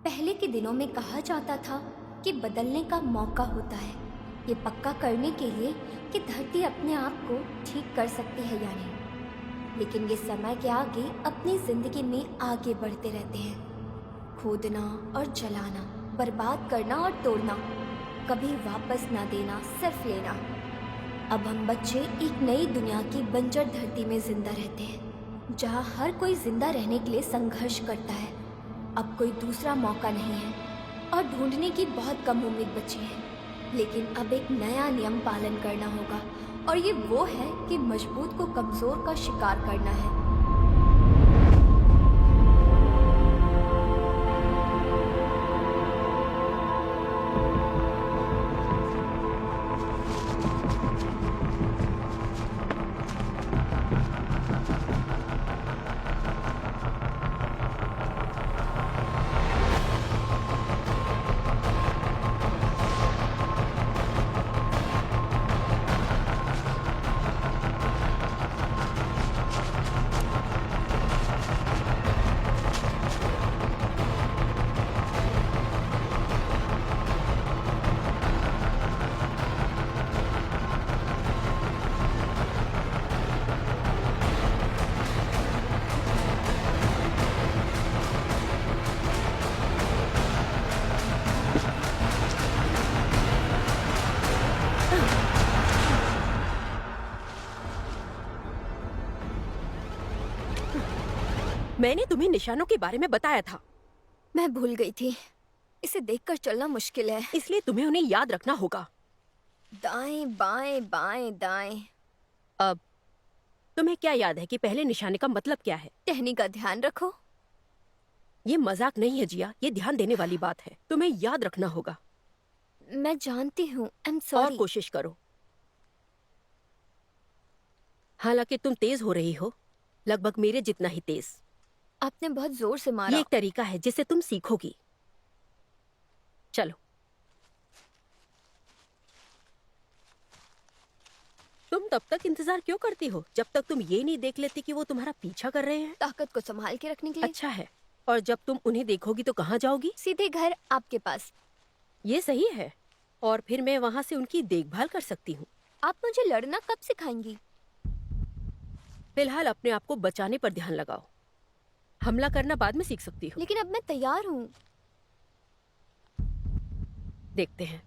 पहले के दिनों में कहा जाता था कि बदलने का मौका होता है, ये पक्का करने के लिए कि धरती अपने आप को ठीक कर सकती है या नहीं। लेकिन ये समय के आगे अपनी जिंदगी में आगे बढ़ते रहते हैं, खोदना और जलाना, बर्बाद करना और तोड़ना, कभी वापस ना देना, सिर्फ लेना। अब हम बच्चे एक नई दुनिया की बंजर धरती में जिंदा रहते हैं, जहाँ हर कोई जिंदा रहने के लिए संघर्ष करता है। अब कोई दूसरा मौका नहीं है और ढूंढने की बहुत कम उम्मीद बची है। लेकिन अब एक नया नियम पालन करना होगा, और ये वो है कि मजबूत को कमजोर का शिकार करना है। मैंने तुम्हें निशानों के बारे में बताया था, मैं भूल गई थी। इसे देखकर चलना मुश्किल है। इसलिए तुम्हें उन्हें याद रखना होगा। दाएं बाएं बाएं दाएं। अब तुम्हें क्या याद है कि पहले निशाने का मतलब क्या है? टहनी का ध्यान रखो। ये मजाक नहीं है जिया, ये ध्यान देने वाली बात है। तुम्हें याद रखना होगा। मैं जानती हूँ, आई एम और सॉरी। कोशिश करो। हालांकि तुम तेज हो रही हो, लगभग मेरे जितना ही तेज। आपने बहुत जोर से मारा। ये एक तरीका है जिससे तुम सीखोगी। चलो। तुम तब तक इंतजार क्यों करती हो जब तक तुम ये नहीं देख लेती कि वो तुम्हारा पीछा कर रहे हैं? ताकत को संभाल के रखने के लिए। अच्छा है। और जब तुम उन्हें देखोगी तो कहाँ जाओगी? सीधे घर, आपके पास। ये सही है। और फिर मैं वहाँ से उनकी देखभाल कर सकती हूँ। आप मुझे लड़ना कब सिखाएंगी? फिलहाल अपने आप को बचाने पर ध्यान लगाओ। हमला करना बाद में सीख सकती हो। लेकिन अब मैं तैयार हूँ। देखते हैं।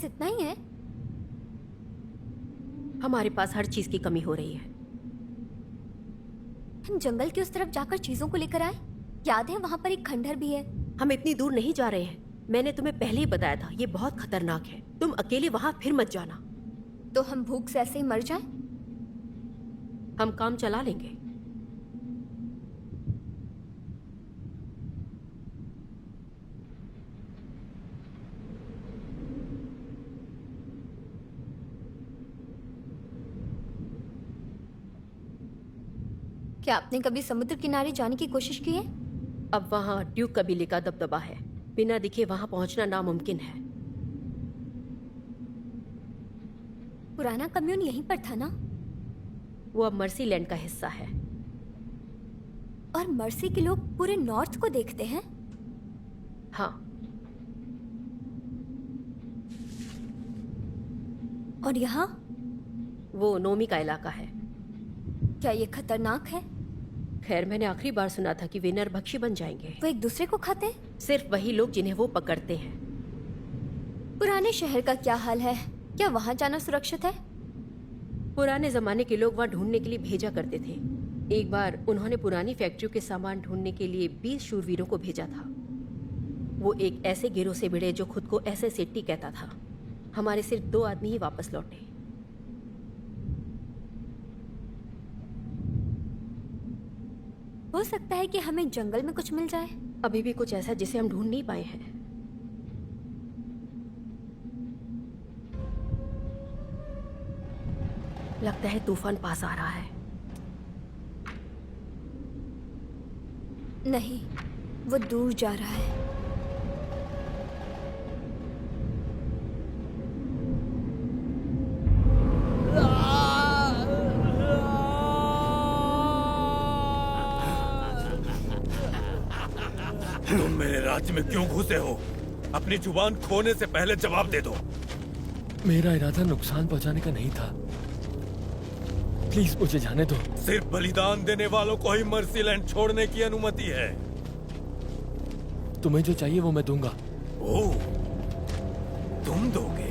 बस इतना ही है? हमारे पास हर चीज की कमी हो रही है। हम जंगल की उस तरफ जाकर चीजों को लेकर आए। याद है वहाँ पर एक खंडहर भी है। हम इतनी दूर नहीं जा रहे हैं। मैंने तुम्हें पहले ही बताया था, ये बहुत खतरनाक है। तुम अकेले वहाँ फिर मत जाना। तो हम भूख से ऐसे ही मर जाएं? हम काम चला लेंगे। क्या आपने कभी समुद्र किनारे जाने की कोशिश की है? अब वहाँ ड्यूक कबीले का दबदबा है। बिना दिखे वहाँ पहुँचना नामुमकिन है। पुराना कम्यून यहीं पर था ना? वो अब मर्सी लैंड का हिस्सा है। और मर्सी के लोग पूरे नॉर्थ को देखते हैं? हाँ। और यहाँ? वो नोमी का इलाका है। क्या ये खतरनाक है? खैर, मैंने आखिरी बार सुना था कि वे नरभक्षी बन जाएंगे। वो एक दूसरे को खाते हैं? सिर्फ वही लोग जिन्हें वो पकड़ते हैं। पुराने शहर का क्या हाल है? क्या वहाँ जाना सुरक्षित है? पुराने जमाने के लोग वहाँ ढूंढने के लिए भेजा करते थे। एक बार उन्होंने पुरानी फैक्ट्रियों के सामान ढूंढने के लिए 20 शूरवीरों को भेजा था। वो एक ऐसे गिरोह से भिड़े जो खुद को ऐसे सेट्टी कहता था। हमारे सिर्फ 2 आदमी ही वापस लौटे। हो सकता है कि हमें जंगल में कुछ मिल जाए। अभी भी कुछ ऐसा जिसे हम ढूंढ नहीं पाए हैं। लगता है तूफान पास आ रहा है। नहीं, वो दूर जा रहा है। तुम मेरे राज्य में क्यों घुसे हो? अपनी जुबान खोने से पहले जवाब दे दो। मेरा इरादा नुकसान पहुंचाने का नहीं था। प्लीज मुझे जाने दो। सिर्फ बलिदान देने वालों को ही मर्सी लैंड छोड़ने की अनुमति है। तुम्हें जो चाहिए वो मैं दूंगा। ओह, तुम दोगे?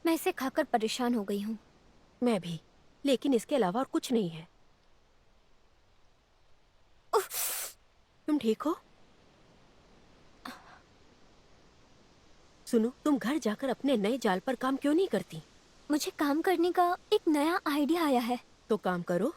मैं इसे खाकर परेशान हो गई हूँ। मैं भी, लेकिन इसके अलावा और कुछ नहीं है। तुम ठीक हो? सुनो, तुम घर जाकर अपने नए जाल पर काम क्यों नहीं करती? मुझे काम करने का एक नया आइडिया आया है। तो काम करो।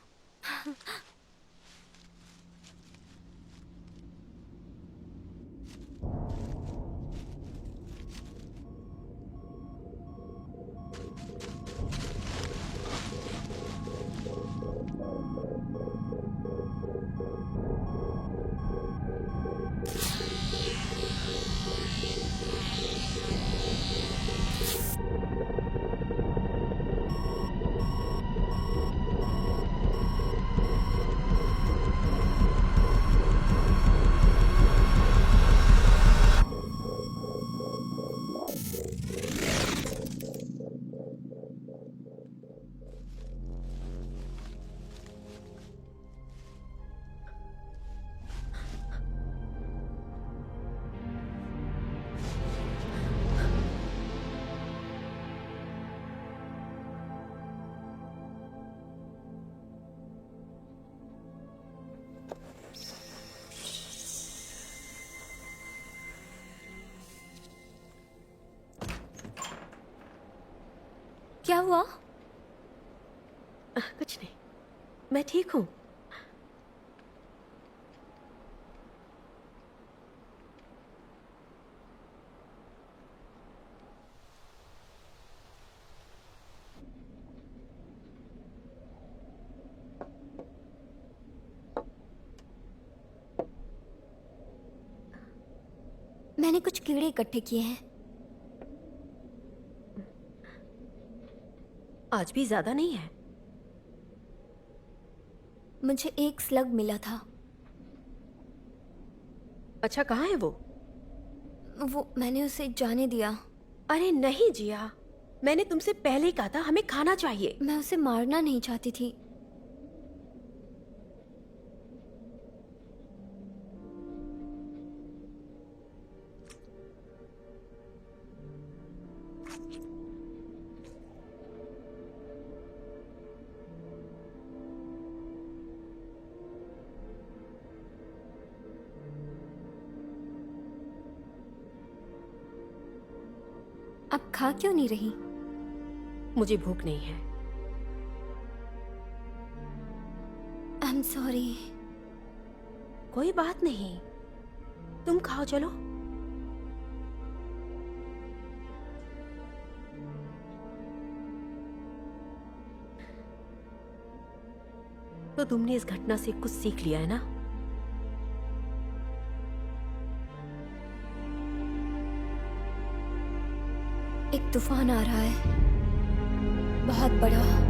क्या हुआ? कुछ नहीं, मैं ठीक हूँ। मैंने कुछ कीड़े इकट्ठे किए हैं। आज भी ज्यादा नहीं है। मुझे एक स्लग मिला था। अच्छा, कहाँ है वो? वो मैंने उसे जाने दिया। अरे नहीं जिया, मैंने तुमसे पहले ही कहा था हमें खाना चाहिए। मैं उसे मारना नहीं चाहती थी। अब खा क्यों नहीं रही? मुझे भूख नहीं है। I am sorry. कोई बात नहीं, तुम खाओ, चलो। तो तुमने इस घटना से कुछ सीख लिया है ना? एक तूफान आ रहा है, बहुत बड़ा।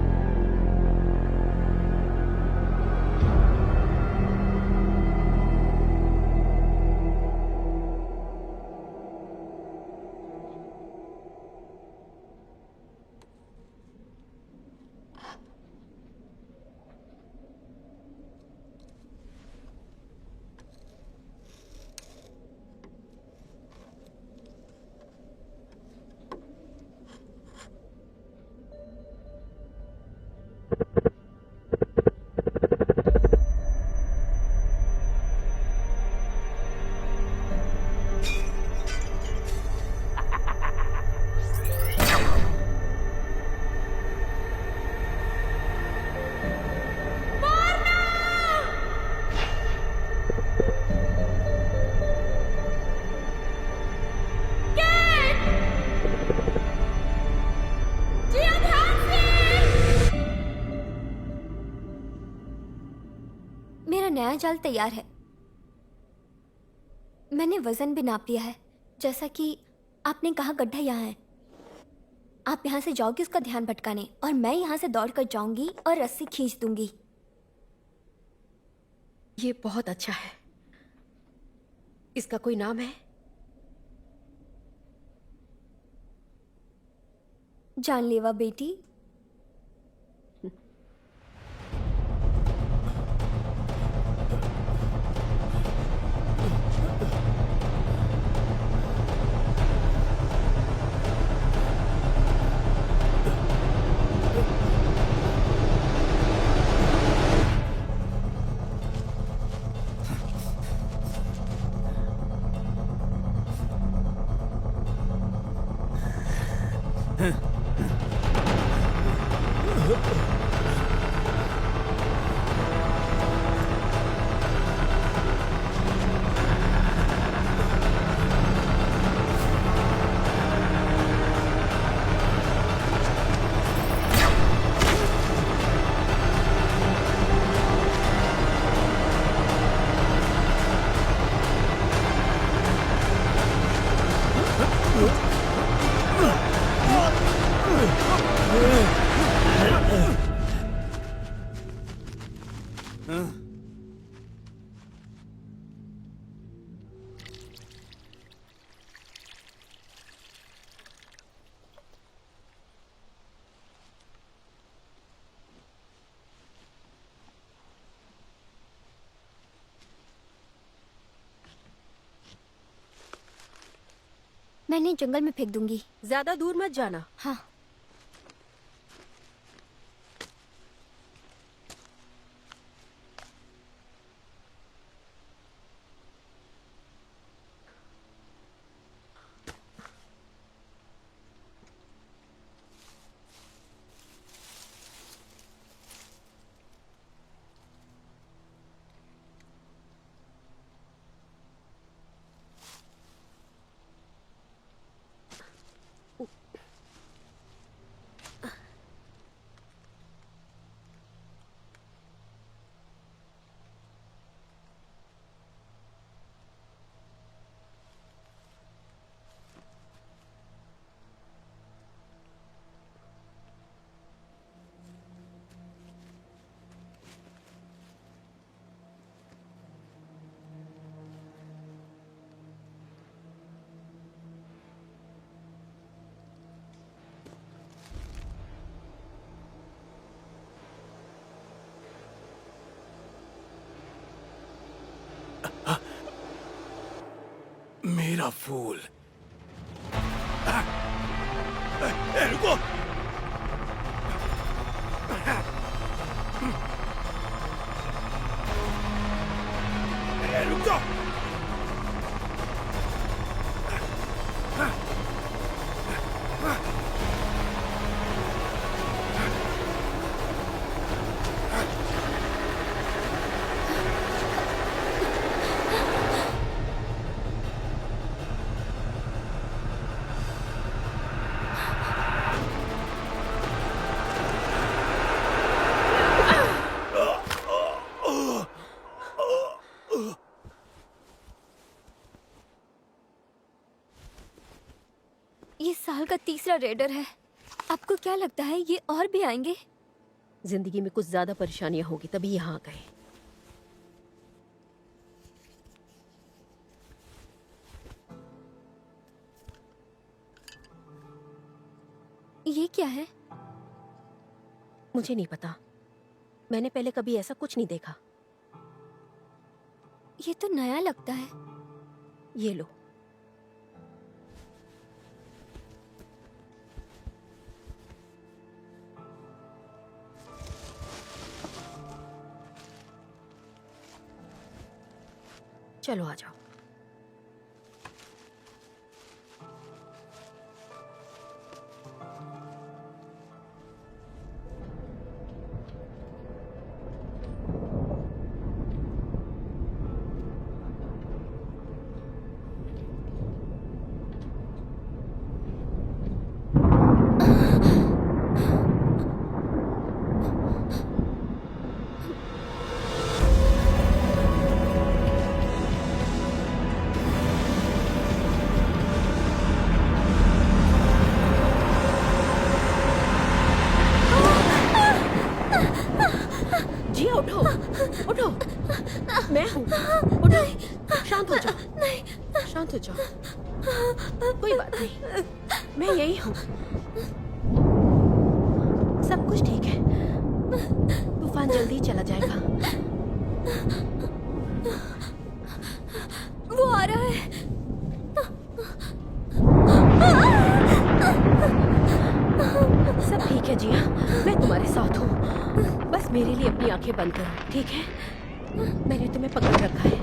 मेरा नया जाल तैयार है। मैंने वजन भी नाप लिया है। जैसा कि आपने कहा, गड्ढा यहाँ है। आप यहाँ से जाओगे उसका ध्यान भटकाने, और मैं यहाँ से दौड़ कर जाऊंगी और रस्सी खींच दूंगी। ये बहुत अच्छा है। इसका कोई नाम है? जानलेवा बेटी। मैं इन्हें जंगल में फेंक दूंगी। ज्यादा दूर मत जाना। हाँ। मेरा फूल। रुको। रुक जाओ। ये साल का तीसरा रेडर है। आपको क्या लगता है ये और भी आएंगे? जिंदगी में कुछ ज्यादा परेशानियां होगी तभी यहाँ आ गए। ये क्या है? मुझे नहीं पता, मैंने पहले कभी ऐसा कुछ नहीं देखा। ये तो नया लगता है। ये लो। चलो आ जाओ। जिया उठो, उठो। मैं हूँ, उठो। शांत हो जाओ, नहीं शांत हो जाओ। कोई बात नहीं, मैं यही हूँ। सब कुछ ठीक है, तूफान जल्दी ही चला जाएगा। वो आ रहा है। सब ठीक है जिया, मैं तुम्हारे साथ हूँ। बस मेरे लिए अपनी आंखें बंद करो, ठीक है? मैंने तुम्हें पकड़ रखा है।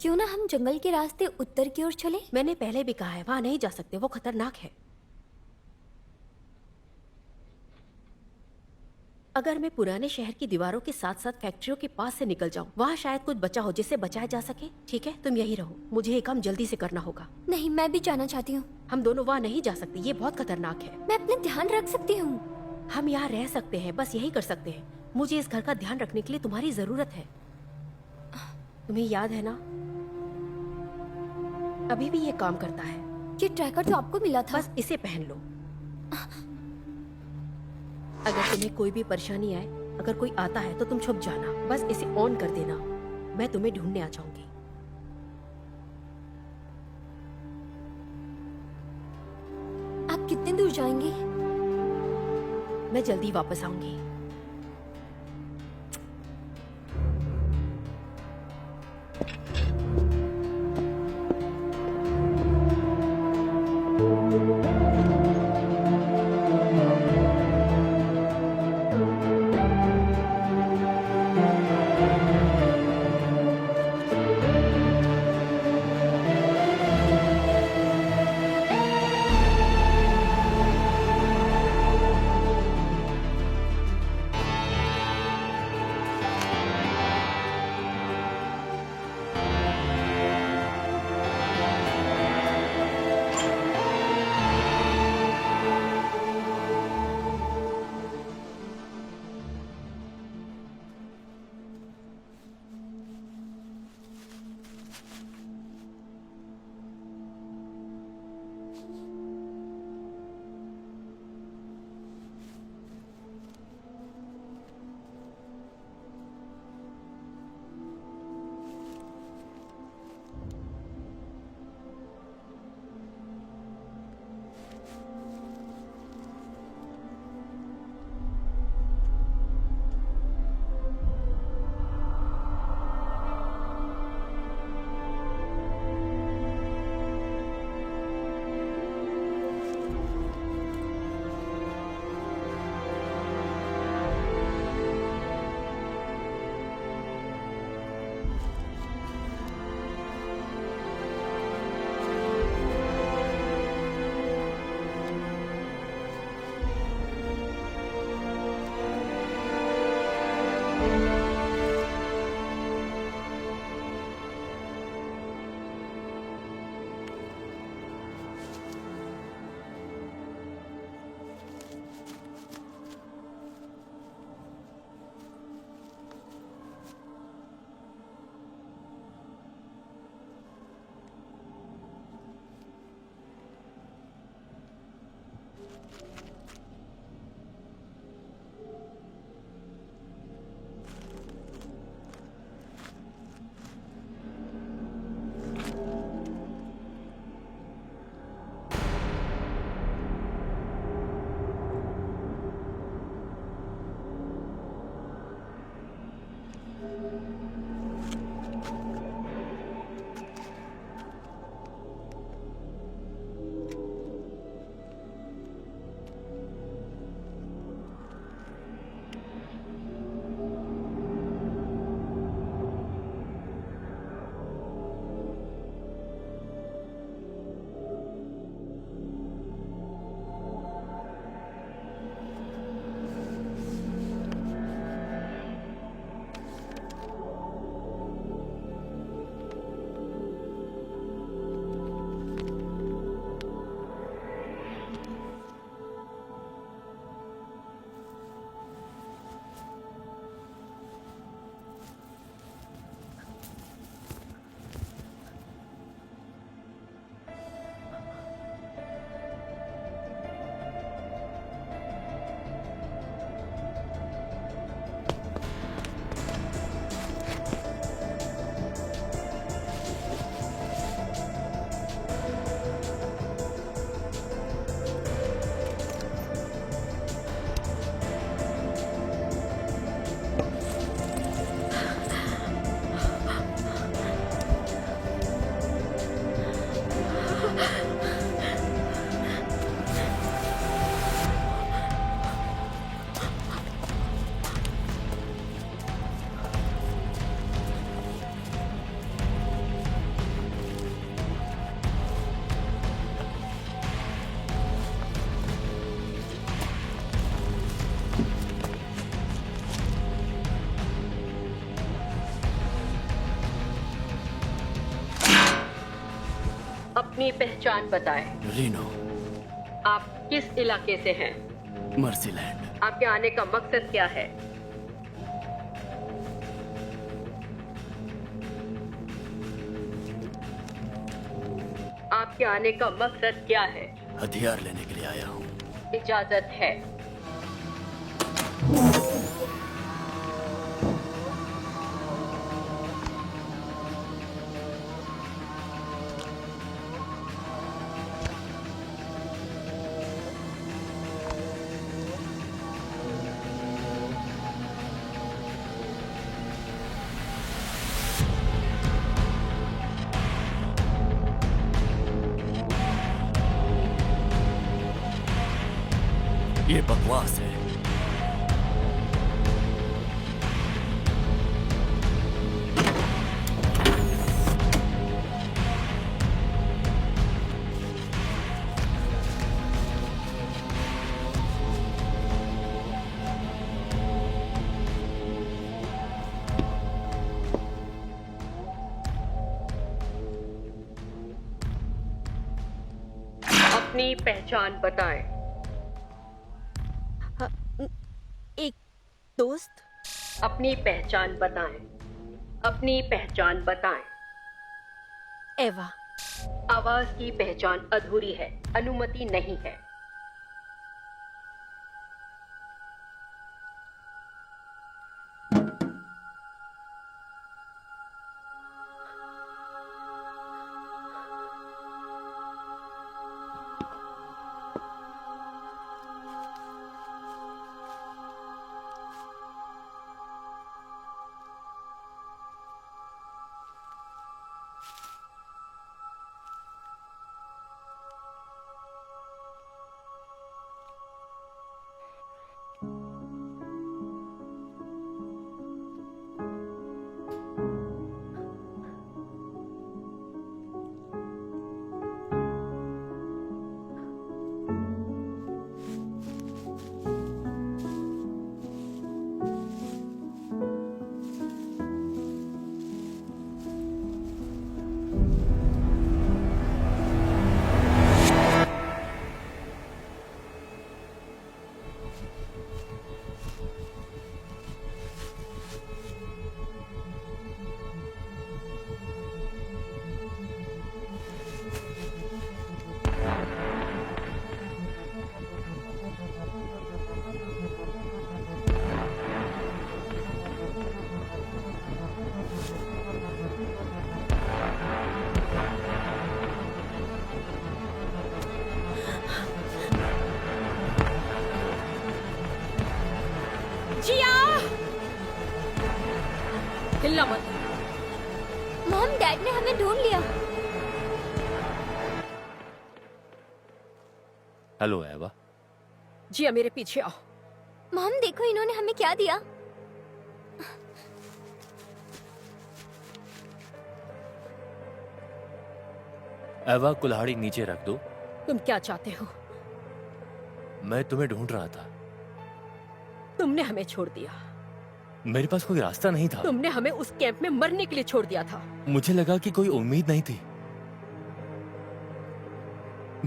क्यों ना हम जंगल के रास्ते उत्तर की ओर चले? मैंने पहले भी कहा है, वहां नहीं जा सकते, वो खतरनाक है। अगर मैं पुराने शहर की दीवारों के साथ साथ फैक्ट्रियों के पास से निकल जाऊं, वहां शायद कुछ बचा हो जिससे बचाया जा सके। ठीक है, तुम यही रहो, मुझे ये काम जल्दी से करना होगा। नहीं, मैं भी जाना चाहती हूँ। हम दोनों वहां नहीं जा सकते, ये बहुत खतरनाक है। मैं अपना ध्यान रख सकती हूँ। हम यहाँ रह सकते हैं, बस यही कर सकते हैं। मुझे इस घर का ध्यान रखने के लिए तुम्हारी जरूरत है। तुम्हें याद है ना, अभी भी ये काम करता है। ये ट्रैकर तो आपको मिला था। बस इसे पहन लो। अगर तुम्हें कोई भी परेशानी आए, अगर कोई आता है तो तुम छुप जाना, बस इसे ऑन कर देना। मैं तुम्हें ढूंढने आ जाऊंगी। आप कितने दूर जाएंगे? मैं जल्दी वापस आऊंगी। अपनी पहचान बताएं। रीनो, आप किस इलाके से हैं? मर्सीलैंड। आपके आने का मकसद क्या है? आपके आने का मकसद क्या है? हथियार लेने के लिए आया हूँ। इजाजत है। ये बकवास है। अपनी पहचान बताएं। एक दोस्त। अपनी पहचान बताएं। अपनी पहचान बताएं। एवा। आवाज की पहचान अधूरी है, अनुमति नहीं है। हिलना मत। मॉम, डैड ने हमें ढूंढ लिया। हेलो एवा। जिया, मेरे पीछे आओ। मॉम, देखो इन्होंने हमें क्या दिया। एवा, कुल्हाड़ी नीचे रख दो। तुम क्या चाहते हो? मैं तुम्हें ढूंढ रहा था। तुमने हमें छोड़ दिया। मेरे पास कोई रास्ता नहीं था। तुमने हमें उस कैंप में मरने के लिए छोड़ दिया था। मुझे लगा कि कोई उम्मीद नहीं थी।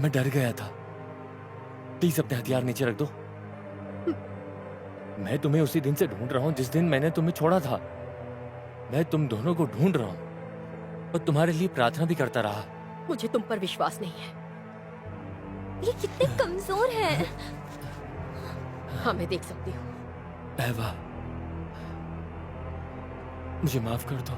मैं डर गया था। प्लीज अपने हथियार नीचे रख दो। मैं तुम्हें उसी दिन से ढूंढ रहा हूं जिस दिन मैंने तुम्हें छोड़ा था। मैं तुम दोनों को ढूंढ रहा हूं और तुम्हारे लिए प्रार्थना भी करता रहा। मुझे तुम पर विश्वास नहीं है। ये कितने कमजोर हैं। हाँ, मैं देख सकती हूँ। एवा, मुझे माफ कर दो।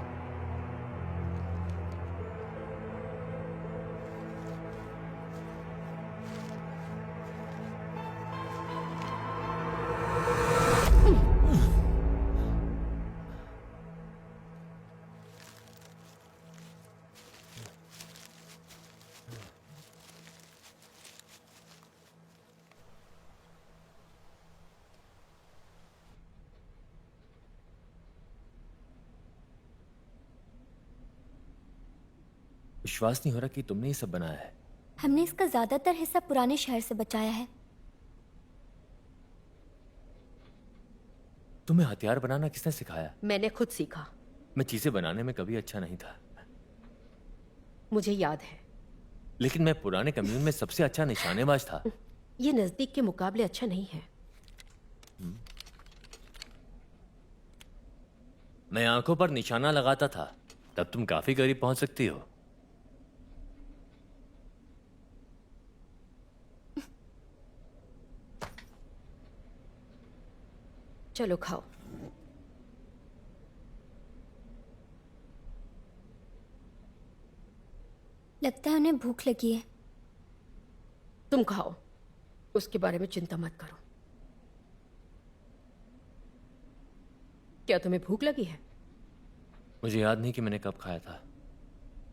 विश्वास नहीं हो रहा कि तुमने ये सब बनाया है। हमने इसका ज्यादातर हिस्सा पुराने शहर से बचाया है। तुम्हें हथियार बनाना किसने सिखाया? मैंने खुद सीखा। मैं चीजें बनाने में कभी अच्छा नहीं था। मुझे याद है, लेकिन मैं पुराने कम्यून में सबसे अच्छा निशानेबाज था। ये नजदीक के मुकाबले अच्छा नहीं है। मैं आंखों पर निशाना लगाता था, तब तुम काफी करीब पहुंच सकती हो। चलो खाओ। लगता है उन्हें भूख लगी है। तुम खाओ, उसके बारे में चिंता मत करो। क्या तुम्हें भूख लगी है? मुझे याद नहीं कि मैंने कब खाया था।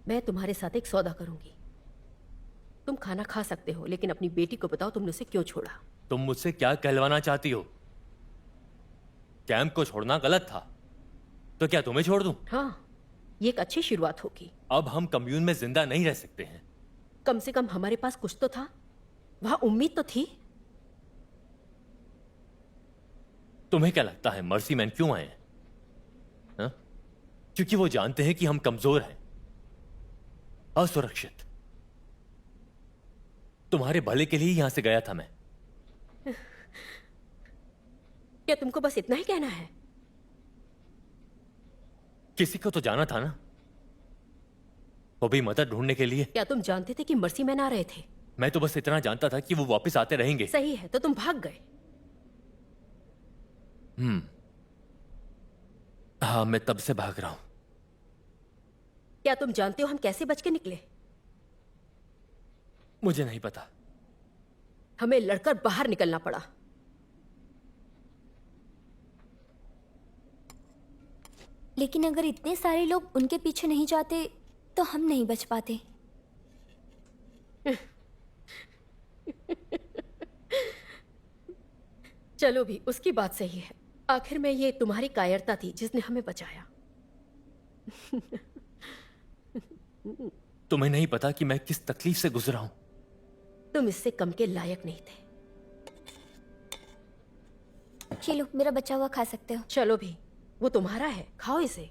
मैं तुम्हारे साथ एक सौदा करूंगी। तुम खाना खा सकते हो, लेकिन अपनी बेटी को बताओ तुमने उसे क्यों छोड़ा। तुम मुझसे क्या कहलवाना चाहती हो? कैंप को छोड़ना गलत था, तो क्या तुम्हें छोड़ दूं? हाँ, ये एक अच्छी शुरुआत होगी। अब हम कम्यून में जिंदा नहीं रह सकते हैं। कम से कम हमारे पास कुछ तो था, वहां उम्मीद तो थी। तुम्हें क्या लगता है मर्सी मैन क्यों आए हैं? हाँ? क्योंकि वो जानते हैं कि हम कमजोर हैं, असुरक्षित। तुम्हारे भले के लिए यहां से गया था मैं। क्या तुमको बस इतना ही कहना है? किसी को तो जाना था ना, वो भी मदद ढूंढने के लिए। क्या तुम जानते थे कि मर्सी मैन आ रहे थे? मैं तो बस इतना जानता था कि वो वापस आते रहेंगे। सही है, तो तुम भाग गए। हाँ, मैं तब से भाग रहा हूं। क्या तुम जानते हो हम कैसे बच के निकले? मुझे नहीं पता। हमें लड़कर बाहर निकलना पड़ा। लेकिन अगर इतने सारे लोग उनके पीछे नहीं जाते तो हम नहीं बच पाते। चलो भी, उसकी बात सही है। आखिर में ये तुम्हारी कायरता थी जिसने हमें बचाया। तुम्हें नहीं पता कि मैं किस तकलीफ से गुजरा हूं। तुम इससे कम के लायक नहीं थे। चलो, मेरा बचा हुआ खा सकते हो। चलो भी, वो तुम्हारा है, खाओ इसे।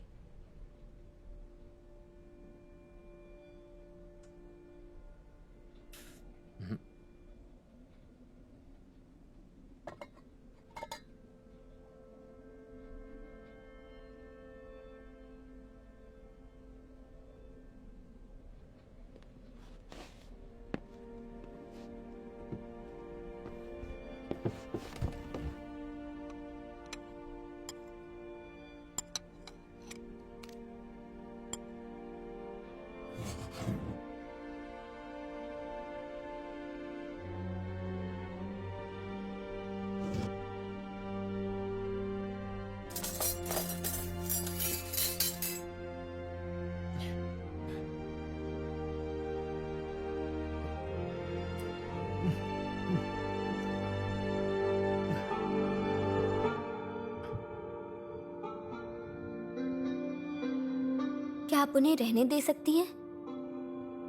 क्या आप उन्हें रहने दे सकती हैं?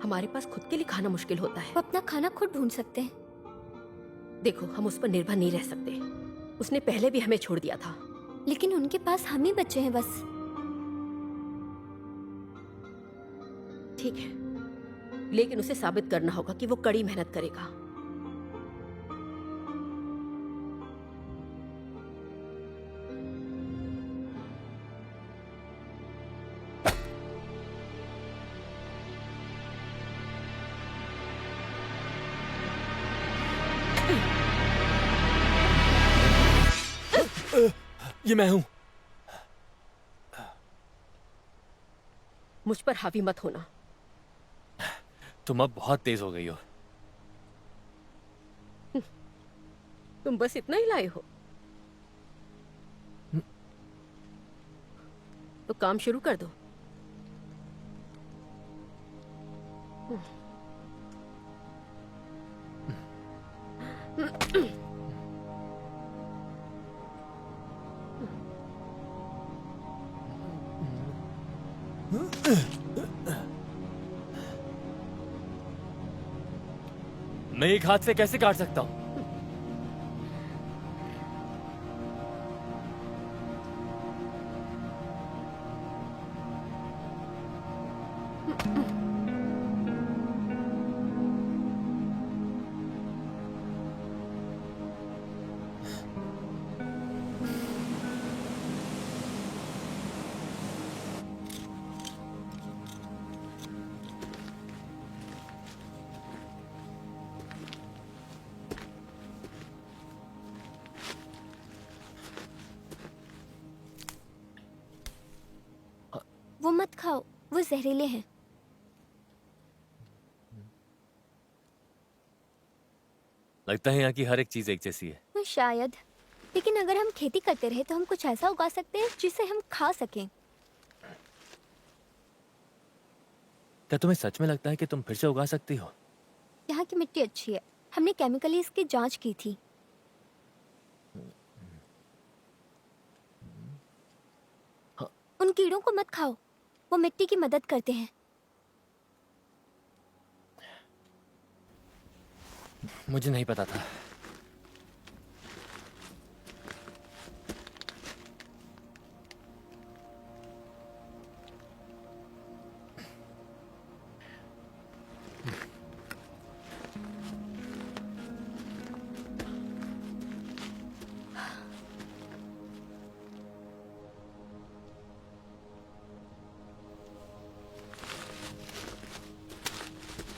हमारे पास खुद के लिए खाना मुश्किल होता है। वो अपना खाना खुद ढूंढ सकते हैं। देखो, हम उस पर निर्भर नहीं रह सकते। उसने पहले भी हमें छोड़ दिया था। लेकिन उनके पास हम ही बच्चे हैं बस। ठीक है, लेकिन उसे साबित करना होगा कि वो कड़ी मेहनत करेगा। ये मैं हूं। मुझ पर हावी मत होना। तुम अब बहुत तेज हो गई हो। तुम बस इतना ही लाए हो, तो काम शुरू कर दो। मैं एक हाथ से कैसे काट सकता हूं? खाओ, वो जहरीले हैं। लगता है यहाँ की हर एक चीज एक जैसी है। वो शायद, लेकिन अगर हम खेती करते रहे तो हम कुछ ऐसा उगा सकते हैं जिसे हम खा सकें। क्या तुम्हें सच में लगता है कि तुम फिर से उगा सकती हो? यहाँ की मिट्टी अच्छी है, हमने केमिकली इसकी जांच की थी। उन कीड़ों को मत खाओ, वो मिट्टी की मदद करते हैं। मुझे नहीं पता था।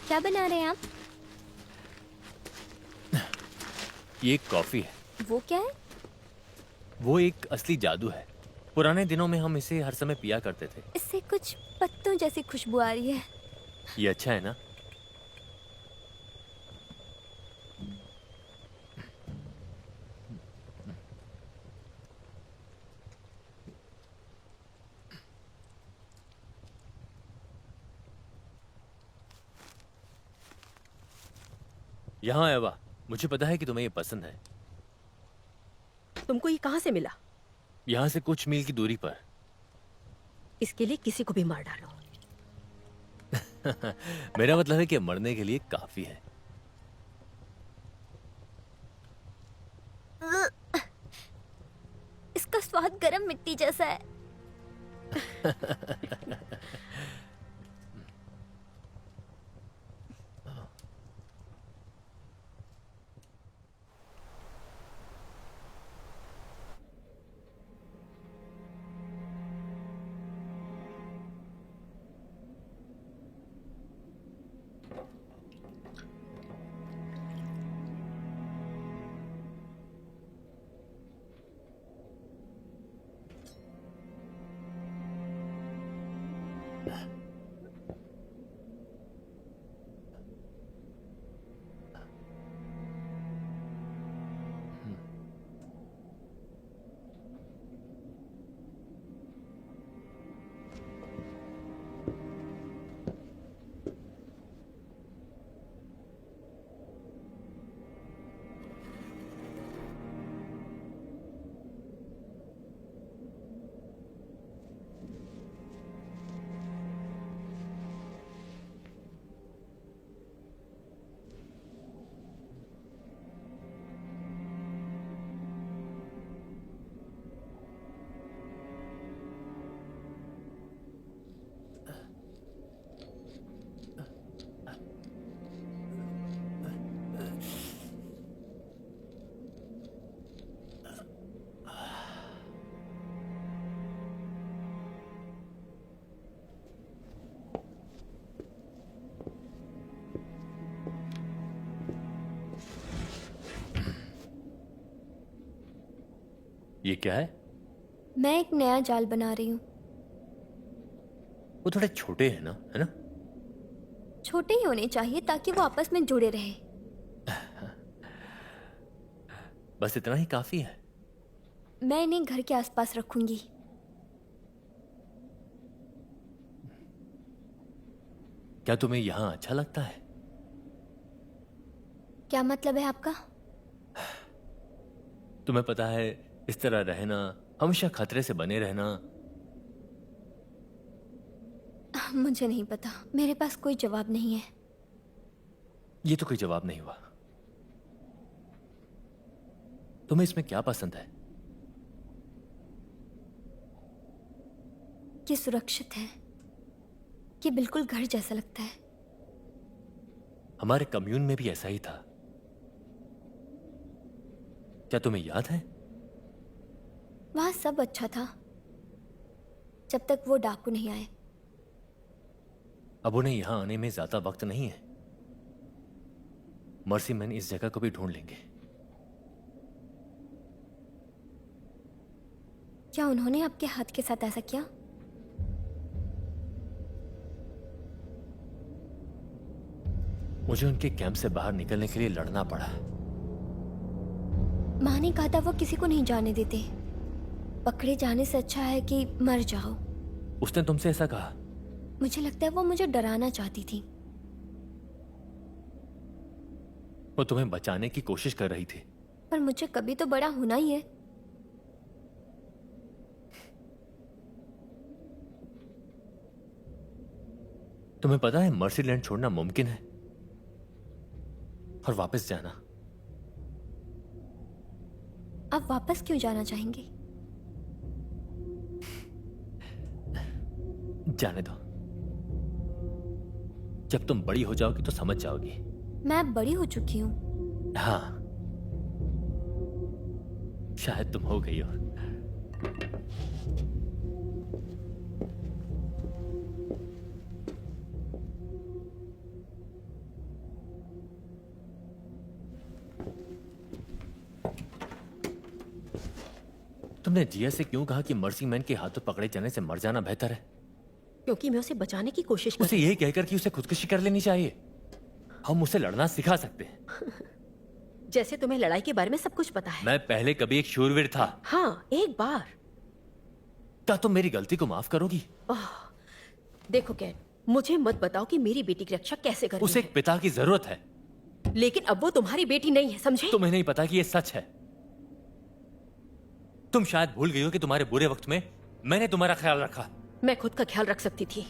क्या बना रहे हैं आप? ये एक कॉफी है। वो क्या है? वो एक असली जादू है। पुराने दिनों में हम इसे हर समय पिया करते थे। इससे कुछ पत्तों जैसी खुशबू आ रही है। ये अच्छा है ना? यहाँ एवा, मुझे पता है कि तुम्हें ये पसंद है। तुमको ये कहाँ से मिला? यहाँ से कुछ मील की दूरी पर। इसके लिए किसी को भी मार डालो। मेरा मतलब है कि मरने के लिए काफी है। इसका स्वाद गरम मिट्टी जैसा है। ये क्या है? मैं एक नया जाल बना रही हूँ। वो थोड़े छोटे हैं ना, है ना? छोटे ही होने चाहिए ताकि वो आपस में जुड़े रहे। बस इतना ही काफी है। मैं इन्हें घर के आसपास रखूंगी। क्या तुम्हें यहाँ अच्छा लगता है? क्या मतलब है आपका? तुम्हें पता है, इस तरह रहना, हमेशा खतरे से बने रहना। मुझे नहीं पता, मेरे पास कोई जवाब नहीं है। ये तो कोई जवाब नहीं हुआ। तुम्हें इसमें क्या पसंद है? ये सुरक्षित है। ये बिल्कुल घर जैसा लगता है। हमारे कम्यून में भी ऐसा ही था। क्या तुम्हें याद है? वहां सब अच्छा था जब तक वो डाकू नहीं आए। अब उन्हें यहां आने में ज्यादा वक्त नहीं है। मर्सी मैन इस जगह को भी ढूंढ लेंगे। क्या उन्होंने आपके हाथ के साथ ऐसा किया? मुझे उनके कैंप से बाहर निकलने के लिए लड़ना पड़ा। माँ ने कहा था वो किसी को नहीं जाने देते। पकड़े जाने से अच्छा है कि मर जाओ। उसने तुमसे ऐसा कहा? मुझे लगता है वो मुझे डराना चाहती थी। वो तुम्हें बचाने की कोशिश कर रही थी। पर मुझे कभी तो बड़ा होना ही है। तुम्हें पता है मर्सीलैंड छोड़ना मुमकिन है और वापस जाना। आप वापस क्यों जाना चाहेंगे? जाने दो। जब तुम बड़ी हो जाओगी तो समझ जाओगी। मैं बड़ी हो चुकी हूँ। हाँ, शायद तुम हो गई हो। तुमने जिया से क्यों कहा कि मर्सी मैन के हाथों पकड़े जाने से मर जाना बेहतर है? क्योंकि मैं उसे बचाने की कोशिश कर उसे यही कहकर कि उसे खुदकुशी कर लेनी चाहिए। हम उसे लड़ना सिखा सकते हैं। जैसे तुम्हें लड़ाई के बारे में सब कुछ पता है। मैं पहले कभी एक शूरवीर था। हाँ, एक बार। क्या तुम मेरी गलती को माफ करोगी? देखो कैट, मुझे मत बताओ कि मेरी बेटी की रक्षा कैसे करनी उसे है। एक पिता की जरूरत है। लेकिन अब वो तुम्हारी बेटी नहीं है, समझे? तुम्हें नहीं पता कि ये सच है। तुम शायद भूल गई हो कि तुम्हारे बुरे वक्त में मैंने तुम्हारा ख्याल रखा। मैं खुद का ख्याल रख सकती थी।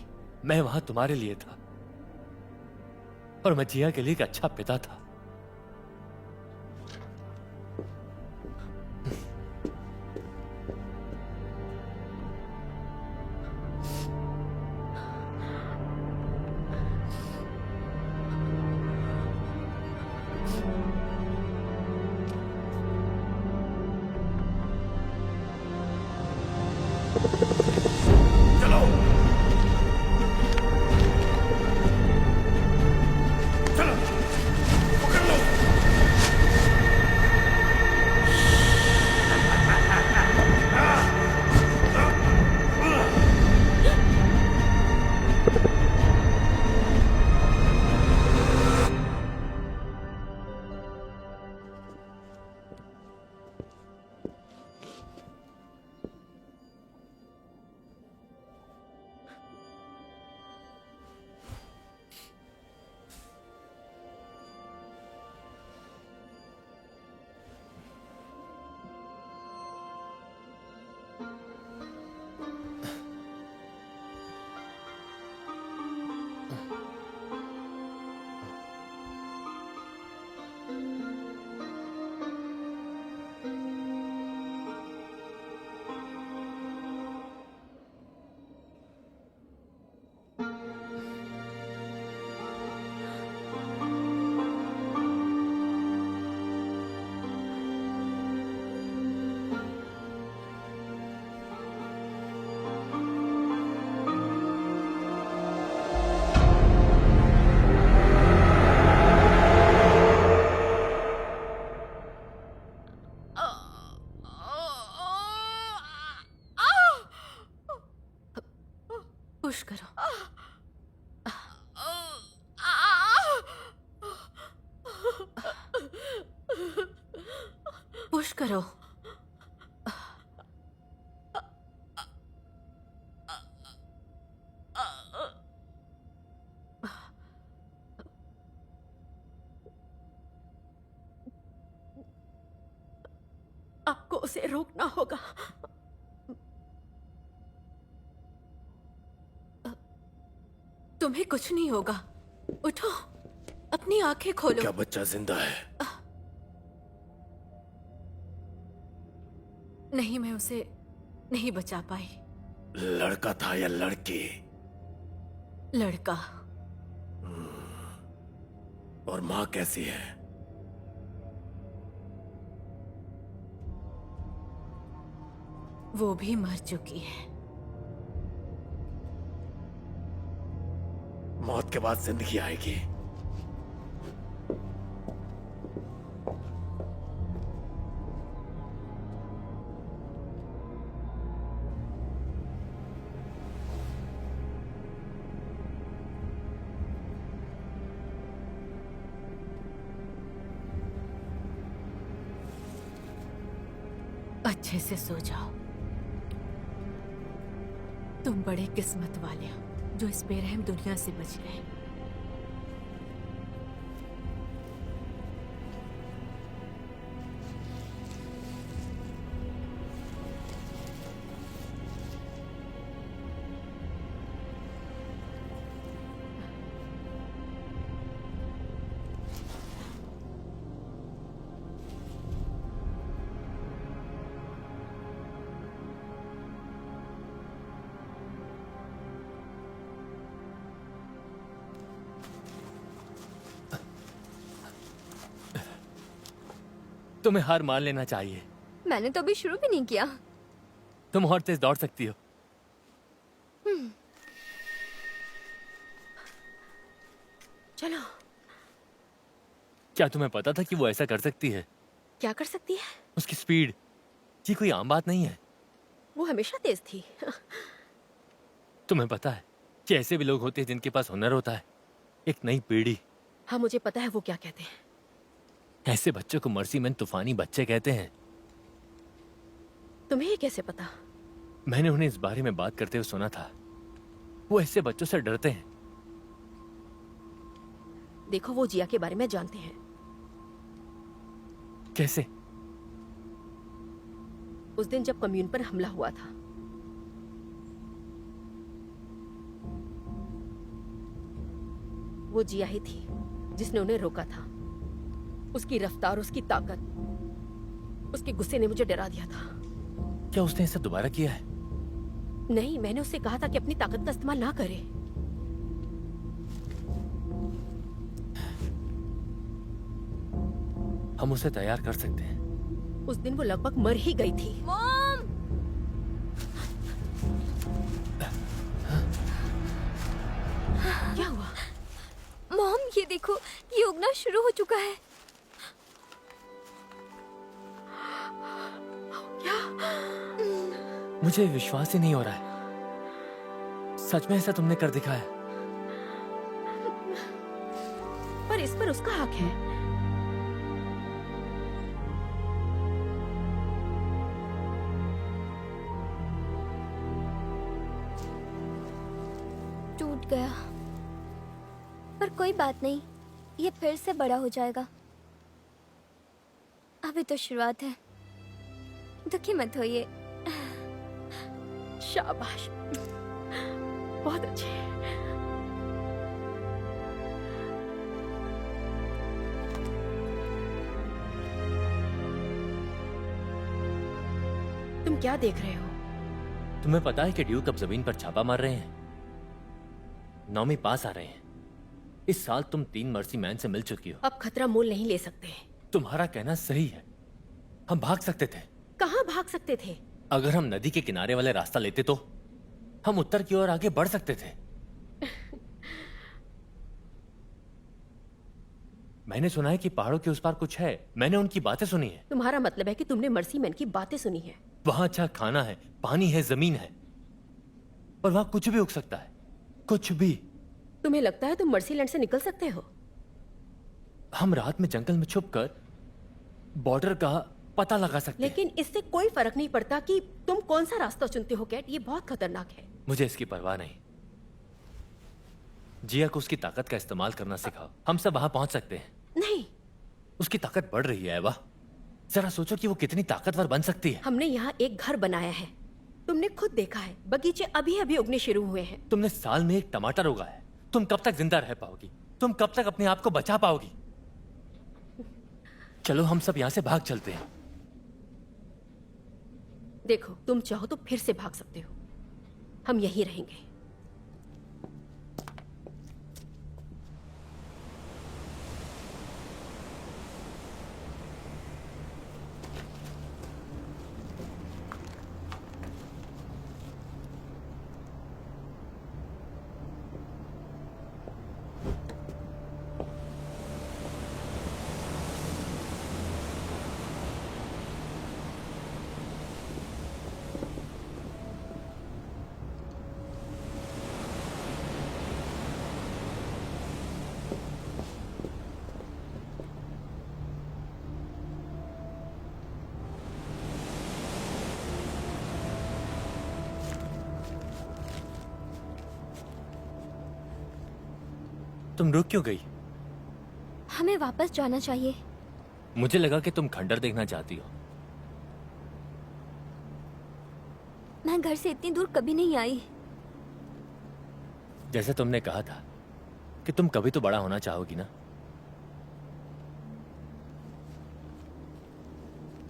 मैं वहां तुम्हारे लिए था और मैं जिया के लिए एक अच्छा पिता था। पुश करो। पुश करो। आपको उसे रोकना होगा। तुम्हें कुछ नहीं होगा। उठो, अपनी आंखें खोलो। क्या बच्चा जिंदा है? नहीं, मैं उसे नहीं बचा पाई। लड़का था या लड़की? लड़का। और माँ कैसी है? वो भी मर चुकी है। मौत के बाद जिंदगी आएगी। अच्छे से सो जाओ। तुम बड़े किस्मत वाले हो जो इस बेरहम दुनिया से बच गए। तुम्हें हार मान लेना चाहिए। मैंने तो अभी शुरू भी नहीं किया। तुम और तेज दौड़ सकती हो। चलो। क्या तुम्हें पता था कि वो ऐसा कर सकती है? क्या कर सकती है? उसकी स्पीड, ये कोई आम बात नहीं है। वो हमेशा तेज थी। तुम्हें पता है कि ऐसे भी लोग होते हैं जिनके पास हुनर होता है। एक नई पीढ़ी। हाँ, मुझे पता है वो क्या कहते हैं। ऐसे बच्चों को मर्सीमैन तूफानी बच्चे कहते हैं। तुम्हें ये कैसे पता? मैंने उन्हें इस बारे में बात करते हुए सुना था। वो ऐसे बच्चों से डरते हैं। देखो, वो जिया के बारे में जानते हैं। कैसे? उस दिन जब कम्यून पर हमला हुआ था, वो जिया ही थी जिसने उन्हें रोका था। उसकी रफ्तार, उसकी ताकत, उसके गुस्से ने मुझे डरा दिया था। क्या उसने ऐसा दोबारा किया है? नहीं, मैंने उससे कहा था कि अपनी ताकत का इस्तेमाल ना करे। हम उसे तैयार कर सकते हैं। उस दिन वो लगभग मर ही गई थी। मॉम! क्या हुआ? मॉम, ये देखो, ये उगना शुरू हो चुका है। क्या? मुझे विश्वास ही नहीं हो रहा है। सच में ऐसा तुमने कर दिखाया? पर इस पर उसका हक है। टूट गया, पर कोई बात नहीं, ये फिर से बड़ा हो जाएगा। अभी तो शुरुआत है, दुखी मत होइए। शाबाश, बहुत अच्छे। तुम क्या देख रहे हो? तुम्हें पता है कि ड्यूक अब जमीन पर छापा मार रहे हैं? नौमी पास आ रहे हैं। इस साल तुम 3 मर्सी मैन से मिल चुकी हो। अब खतरा मोल नहीं ले सकते। तुम्हारा कहना सही है। हम भाग सकते थे। कहाँ भाग सकते थे? अगर हम नदी के किनारे वाले रास्ता लेते तो हम उत्तर की ओर आगे बढ़ सकते थे। मैंने सुना है कि पहाड़ों के उस पार कुछ है। मैंने उनकी बातें सुनी है। तुम्हारा मतलब है कि तुमने मर्सी मैन की बातें सुनी है? वहां अच्छा खाना है, पानी है, जमीन है, और वहां कुछ भी उग सकता है, कुछ भी। तुम्हें लगता है तुम मर्सीलैंड से निकल सकते हो? हम रात में जंगल में छुपकर बॉर्डर का पता लगा सकते हैं। लेकिन इससे कोई फर्क नहीं पड़ता कि तुम कौन सा रास्ता चुनते हो कैट। ये बहुत खतरनाक है। मुझे इसकी परवाह नहीं। जिया को उसकी ताकत का इस्तेमाल करना सिखाओ। हम सब वहां पहुंच सकते हैं। नहीं, उसकी ताकत बढ़ रही है एवा। जरा सोचो कि वो कितनी ताकतवर बन सकती है। हमने यहाँ एक घर बनाया है। तुमने खुद देखा है, बगीचे अभी अभी उगने शुरू हुए हैं। तुमने साल में एक टमाटर उगाया है। तुम कब तक जिंदा रह पाओगी? तुम कब तक अपने आप को बचा पाओगी? चलो हम सब यहाँ से भाग चलते हैं। देखो, तुम चाहो तो फिर से भाग सकते हो। हम यहीं रहेंगे। तुम रुक क्यों गई? हमें वापस जाना चाहिए। मुझे लगा कि तुम खंडर देखना चाहती हो। मैं घर से इतनी दूर कभी नहीं आई। जैसे तुमने कहा था कि तुम कभी तो बड़ा होना चाहोगी ना।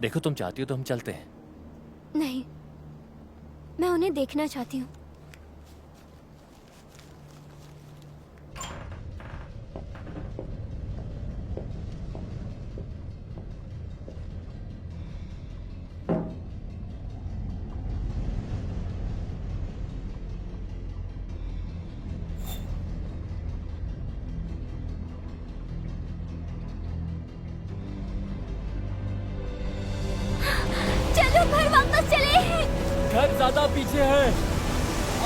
देखो, तुम चाहती हो तो हम चलते हैं। नहीं, मैं उन्हें देखना चाहती हूँ। चलो घर वापस चले। घर ज्यादा पीछे है,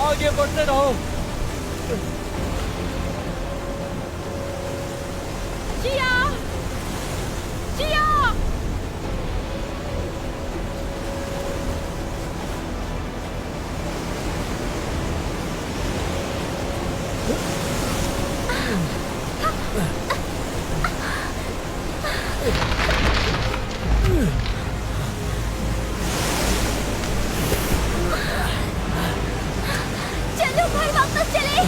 आगे बढ़ते रहो। जिया, जिया। चलो घर वापस चले।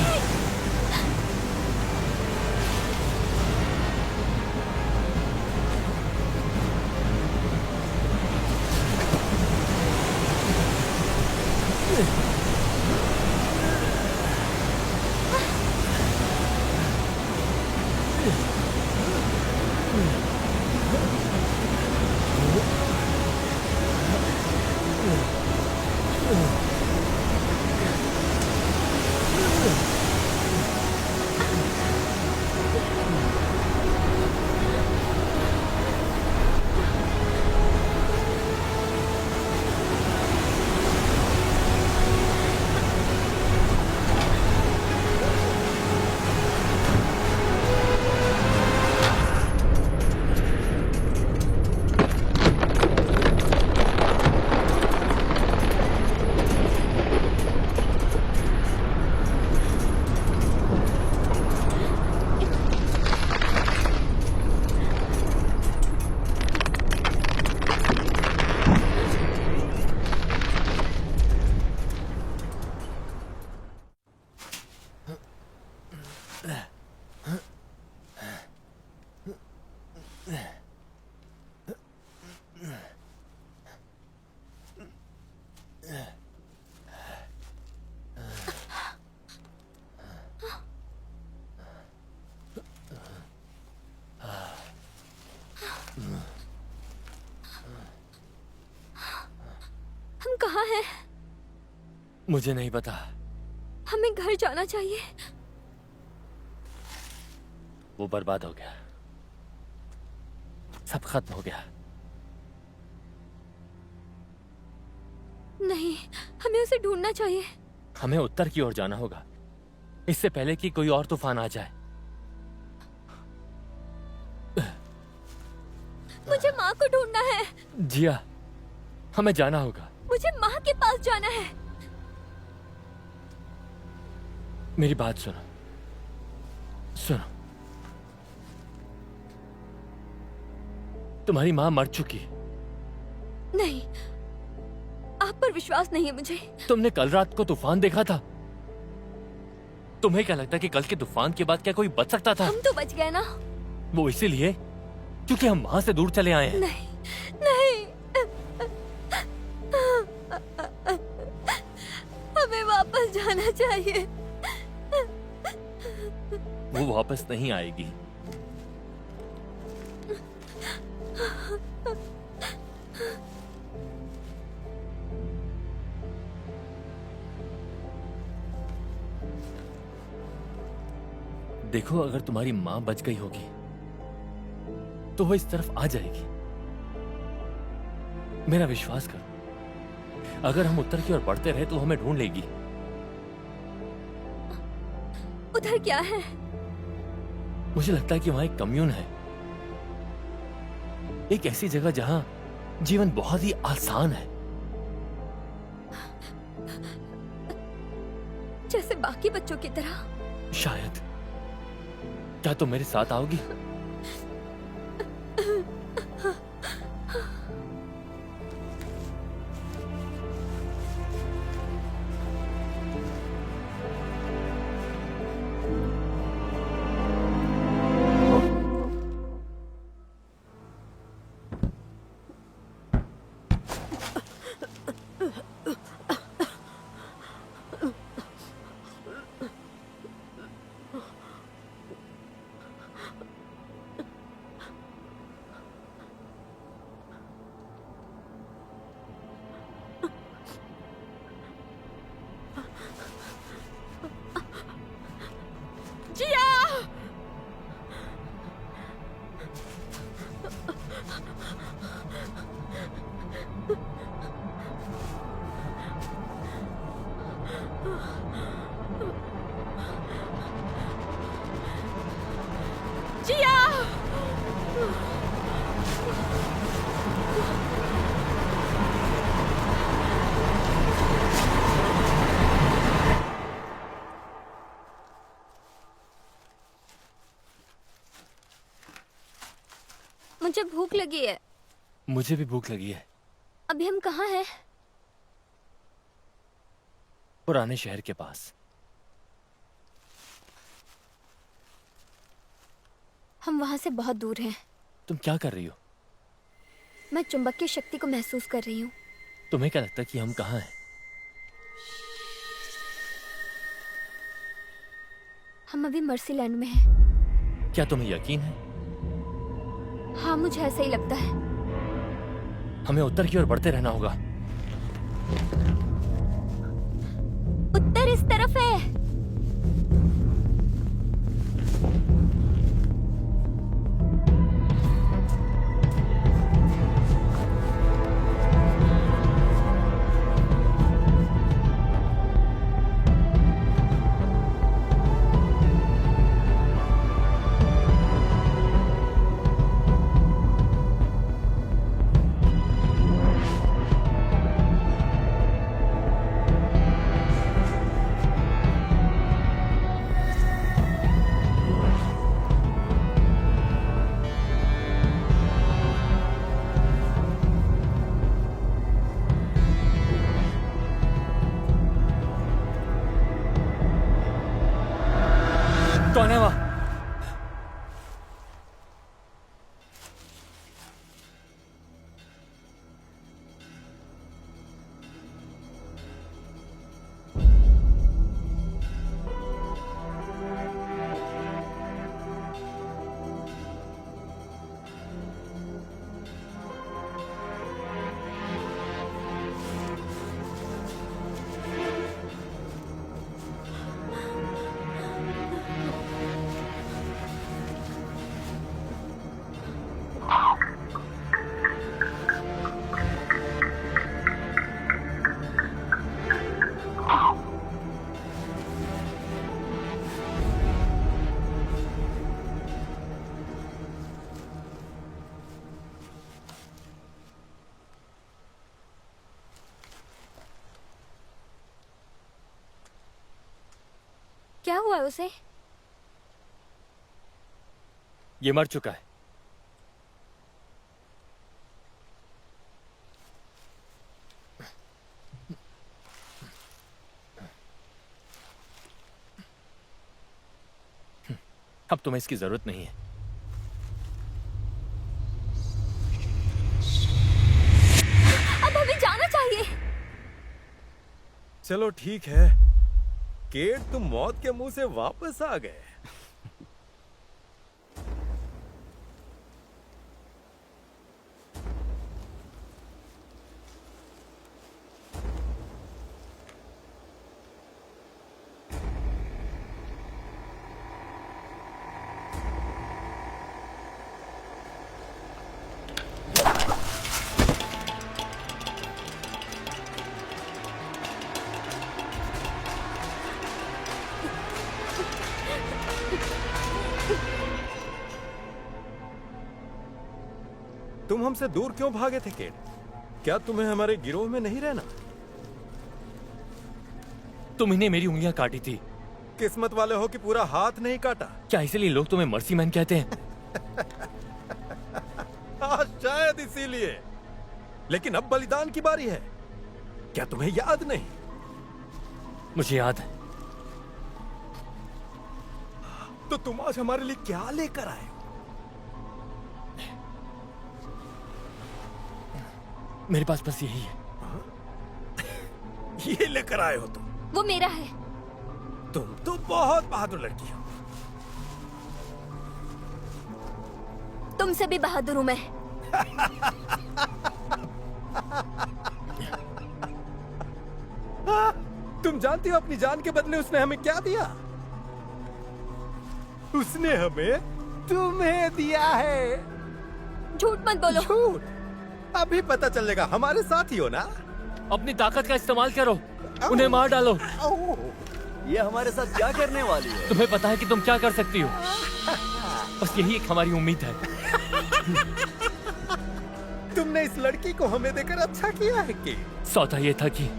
हम कहाँ हैं? मुझे नहीं पता। हमें घर जाना चाहिए। वो बर्बाद हो गया, सब खत्म हो गया। नहीं, हमें उसे ढूंढना चाहिए। हमें उत्तर की ओर जाना होगा, इससे पहले कि कोई और तूफान आ जाए। मुझे माँ को ढूंढना है। जिया, हमें जाना होगा। मुझे माँ के पास जाना है। मेरी बात सुनो, सुनो। तुम्हारी माँ मर चुकी। नहीं, आप पर विश्वास नहीं है मुझे। तुमने कल रात को तूफान देखा था। तुम्हें क्या लगता है कि कल के तूफान के बाद क्या कोई बच सकता था? हम तो बच गए ना। वो इसीलिए क्योंकि हम वहां से दूर चले आए हैं। नहीं, नहीं, हमें वापस जाना चाहिए। वो वापस नहीं आएगी। देखो, अगर तुम्हारी मां बच गई होगी तो वो इस तरफ आ जाएगी। मेरा विश्वास करो, अगर हम उत्तर की ओर बढ़ते रहे तो हमें ढूंढ लेगी। उधर क्या है? मुझे लगता है कि वहां एक कम्यून है, एक ऐसी जगह जहां जीवन बहुत ही आसान है। जैसे बाकी बच्चों की तरह। शायद। क्या तुम मेरे साथ आओगी? मुझे भूख लगी है। मुझे भी भूख लगी है। अभी हम कहाँ हैं? पुराने शहर के पास। हम वहां से बहुत दूर हैं। तुम क्या कर रही हो? मैं चुंबकीय शक्ति को महसूस कर रही हूँ। तुम्हें क्या लगता है कि हम कहाँ हैं? हम अभी मर्सीलैंड में हैं। क्या तुम्हें यकीन है? हाँ, मुझे ऐसा ही लगता है। हमें उत्तर की ओर बढ़ते रहना होगा। उत्तर इस तरफ है। कौन है वह? क्या हुआ उसे? ये मर चुका है। अब तुम्हें इसकी जरूरत नहीं है। अब हमें जाना चाहिए। चलो ठीक है केट, तुम मौत के मुंह से वापस आ गए। तुम हमसे दूर क्यों भागे थे केट? क्या तुम्हें हमारे गिरोह में नहीं रहना? तुम इन्हें मेरी उंगलियां काटी थी। किस्मत वाले हो कि पूरा हाथ नहीं काटा। क्या इसलिए लोग तुम्हें मर्सी मैन कहते हैं? शायद इसीलिए। लेकिन अब बलिदान की बारी है। क्या तुम्हें याद नहीं? मुझे याद है। तो तुम आज हमारे लिए क्या लेकर आए हो? मेरे पास बस यही है। ये लेकर आए हो तुम? वो मेरा है। तुम तो बहुत बहादुर लड़की हो। तुमसे भी बहादुर हूं मैं। तुम जानती हो अपनी जान के बदले उसने हमें क्या दिया? उसने हमें तुम्हें दिया है। झूठ मत बोलो। झूठ? अभी पता चलेगा। हमारे साथ ही हो ना? अपनी ताकत का इस्तेमाल करो, उन्हें मार डालो। ये हमारे साथ क्या करने वाली है? तुम्हें पता है कि तुम क्या कर सकती हो। बस यही एक हमारी उम्मीद है। तुमने इस लड़की को हमें देकर अच्छा किया है कि? सौदा ये था कि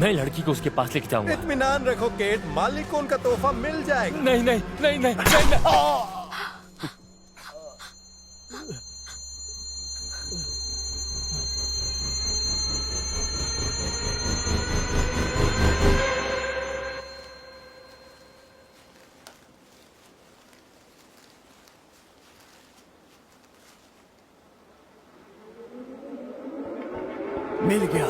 मैं लड़की को उसके पास लेके जाऊंगा। इत्मीनान रखो केट, मालिक को उनका तोहफा मिल जाएगा। नहीं नहीं नहीं नहीं, नहीं, नहीं। मिल गया।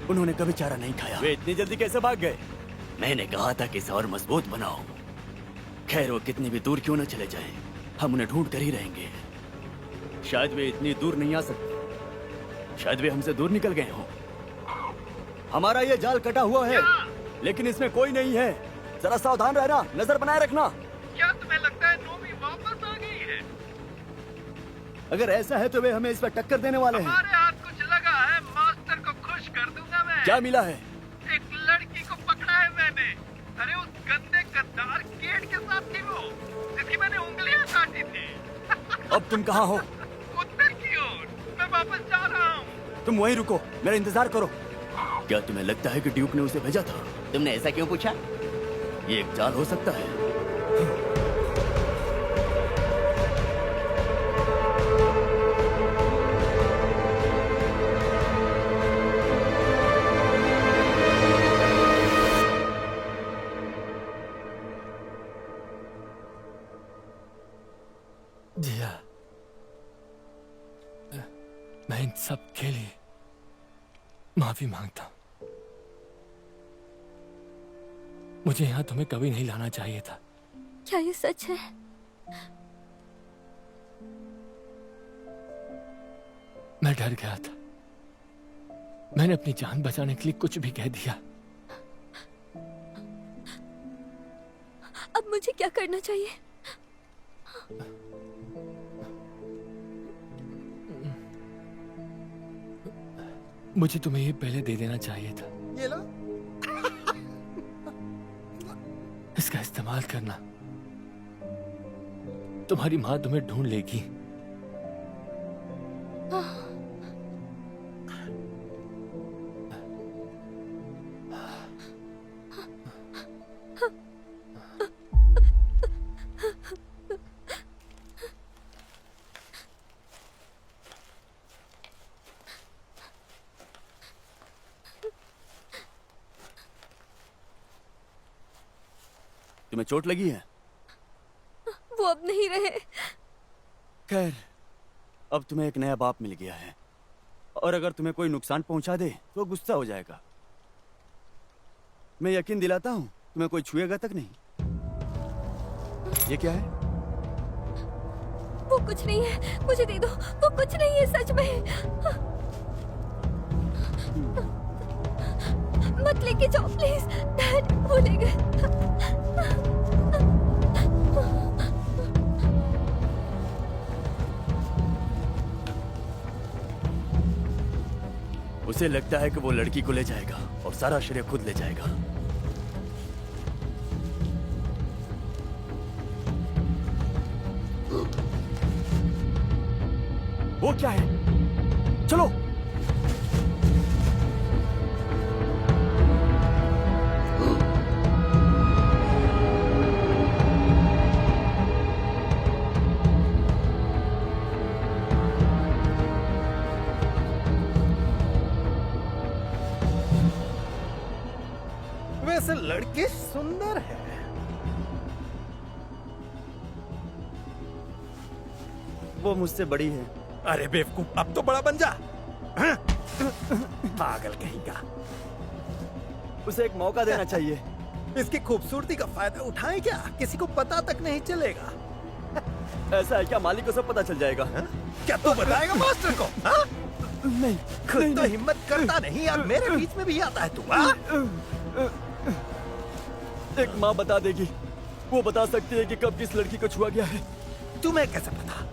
उन्होंने कभी चारा नहीं खाया। वे इतनी जल्दी कैसे भाग गए? मैंने कहा था कि इसे और मजबूत बनाओ। खैर, वो कितनी भी दूर क्यों न चले जाएं, हम उन्हें ढूंढ कर ही रहेंगे। शायद वे इतनी दूर नहीं आ सकते। शायद वे हमसे दूर निकल गए हों। हमारा ये जाल कटा हुआ है, लेकिन इसमें कोई नहीं है। जरा सावधान रहना, नजर बनाए रखना। क्या तुम्हें लगता है नोमी वापस आ गई है? अगर ऐसा है तो वे हमें इस पर टक्कर देने वाले हैं। हमारे हाथ कुछ लगा है, मास्टर को खुश कर दूंगा मैं। क्या मिला है? एक लड़की को पकड़ा है मैंने। अरे उस गंदे गद्दार केट के साथ थी वो, जिसकी मैंने उंगलियां काटी थी। अब तुम कहाँ हो? उत्तर की ओर। मैं वापस जा रहा हूँ। तुम वहीं रुको, मेरा इंतजार करो। क्या तुम्हें लगता है कि ड्यूक ने उसे भेजा था? तुमने ऐसा क्यों पूछा? ये एक जाल हो सकता है। जिया, मैं इन सब के लिए माफी मांगता हूं। मुझे यहाँ तुम्हें कभी नहीं लाना चाहिए था। क्या ये सच है? मैं डर गया था। मैंने अपनी जान बचाने के लिए कुछ भी कह दिया। अब मुझे क्या करना चाहिए? मुझे तुम्हें ये पहले दे देना चाहिए था। ये लो। इसका इस्तेमाल करना। तुम्हारी माँ तुम्हें ढूंढ लेगी। तुम्हें चोट लगी है? वो अब नहीं रहे। खैर, अब तुम्हें एक नया बाप मिल गया है, और अगर तुम्हें कोई नुकसान पहुंचा दे तो गुस्सा हो जाएगा। मैं यकीन दिलाता हूं, तुम्हें कोई छुएगा तक नहीं। ये क्या है? वो कुछ नहीं है, मुझे दे दो। वो कुछ नहीं है सच में। मत लेके जाओ प्लीज। डैड, वो ले गए। उसे लगता है कि वो लड़की को ले जाएगा और सारा श्रेय खुद ले जाएगा। वो क्या है? चलो। वैसे लड़की सुंदर है। वो मुझसे बड़ी है। अरे बेवकूफ, अब तो बड़ा बन जा। हाँ? पागल कहीं का। उसे एक मौका देना चाहिए। इसकी खूबसूरती का फायदा उठाएं क्या? किसी को पता तक नहीं चलेगा। ऐसा है क्या? मालिक को सब पता चल जाएगा। हाँ? क्या तू बताएगा मास्टर को? हाँ? नहीं, खुद तो हिम्मत करता नहीं और मेरे बीच में भी आता है तू। हाँ? एक माँ बता देगी। वो बता सकती है कि कब किस लड़की को छुआ गया है। तुम्हें कैसे पता?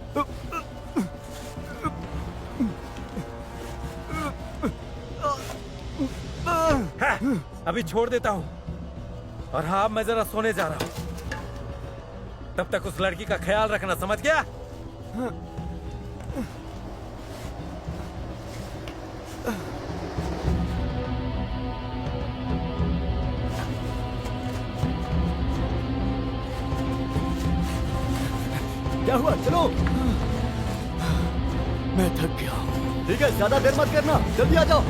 हाँ, अभी छोड़ देता हूँ और हाँ मैं जरा सोने जा रहा हूँ। तब तक उस लड़की का ख्याल रखना, समझ गया? क्या हुआ? चलो। मैं थक गया हूँ। ठीक है, ज्यादा देर मत करना, जल्दी आ जाओ।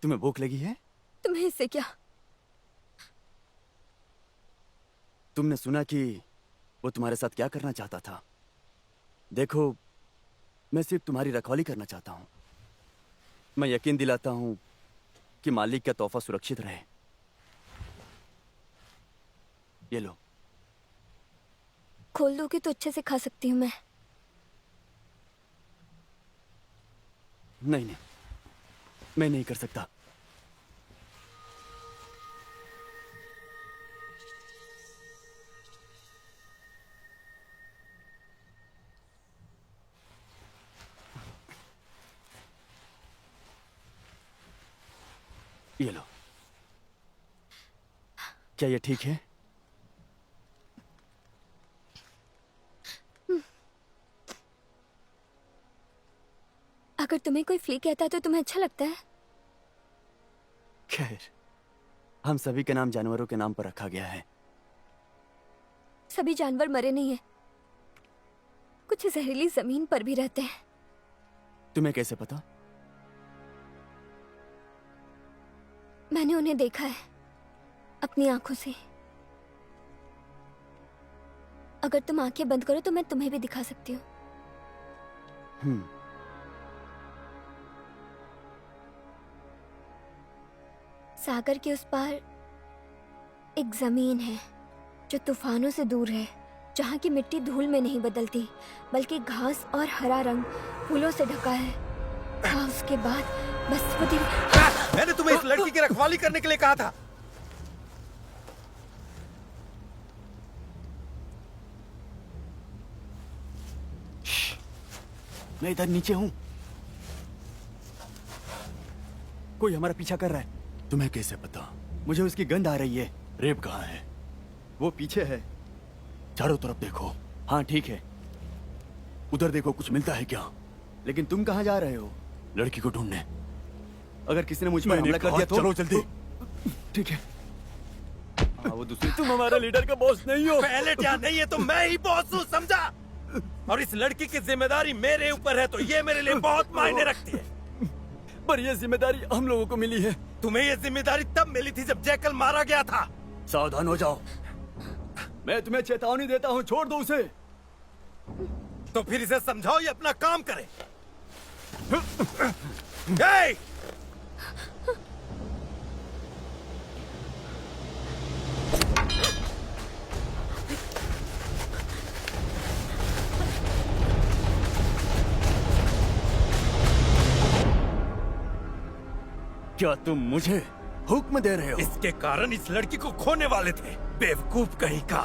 तुम्हें भूख लगी है? तुम्हें इससे क्या? तुमने सुना कि वो तुम्हारे साथ क्या करना चाहता था? देखो, मैं सिर्फ तुम्हारी रखवाली करना चाहता हूं। मैं यकीन दिलाता हूं कि मालिक का तोहफा सुरक्षित रहे। ये लो। खोल दोगे तो अच्छे से खा सकती हूँ मैं। नहीं नहीं, मैं नहीं कर सकता। ये लो। क्या ये ठीक है? अगर तुम्हें कोई फ्ली कहता है तो तुम्हें अच्छा लगता है? खैर, हम सभी के नाम जानवरों के नाम पर रखा गया है। सभी जानवर मरे नहीं है, कुछ जहरीली जमीन पर भी रहते हैं। तुम्हें कैसे पता? मैंने उन्हें देखा है अपनी आंखों से। अगर तुम आंखें बंद करो तो मैं तुम्हें भी दिखा सकती हूँ। सागर के उस पार एक जमीन है जो तूफानों से दूर है, जहाँ की मिट्टी धूल में नहीं बदलती बल्कि घास और हरा रंग फूलों से ढका है। हाँ, उसके बाद बस वो दिन। मैंने तुम्हें इस लड़की की रखवाली करने के लिए कहा था। मैं इधर नीचे हूं। कोई हमारा पीछा कर रहा है। तुम्हें कैसे पता? मुझे उसकी गंध आ रही है। रेप कहाँ है? वो पीछे है। चारों तरफ देखो। हाँ ठीक है, उधर देखो, कुछ मिलता है क्या? लेकिन तुम कहाँ जा रहे हो? लड़की को ढूंढने। अगर किसी ने मुझ पर हमला कर दिया तो? चलो जल्दी। ठीक है। हाँ, वो दूसरी। तुम हमारे लीडर का बॉस नहीं हो। पहले क्या नहीं है तो मैं ही बॉस हूँ, समझा? और इस लड़की की जिम्मेदारी मेरे ऊपर है, तो ये मेरे लिए बहुत मायने रखती है। पर ये जिम्मेदारी हम लोगों को मिली है। तुम्हें ये जिम्मेदारी तब मिली थी जब जैकल मारा गया था। सावधान हो जाओ। मैं तुम्हें चेतावनी देता हूँ, छोड़ दो उसे। तो फिर इसे समझाओ ये अपना काम करे। हे! क्या तुम मुझे हुक्म दे रहे हो? इसके कारण इस लड़की को खोने वाले थे, बेवकूफ कहीं का।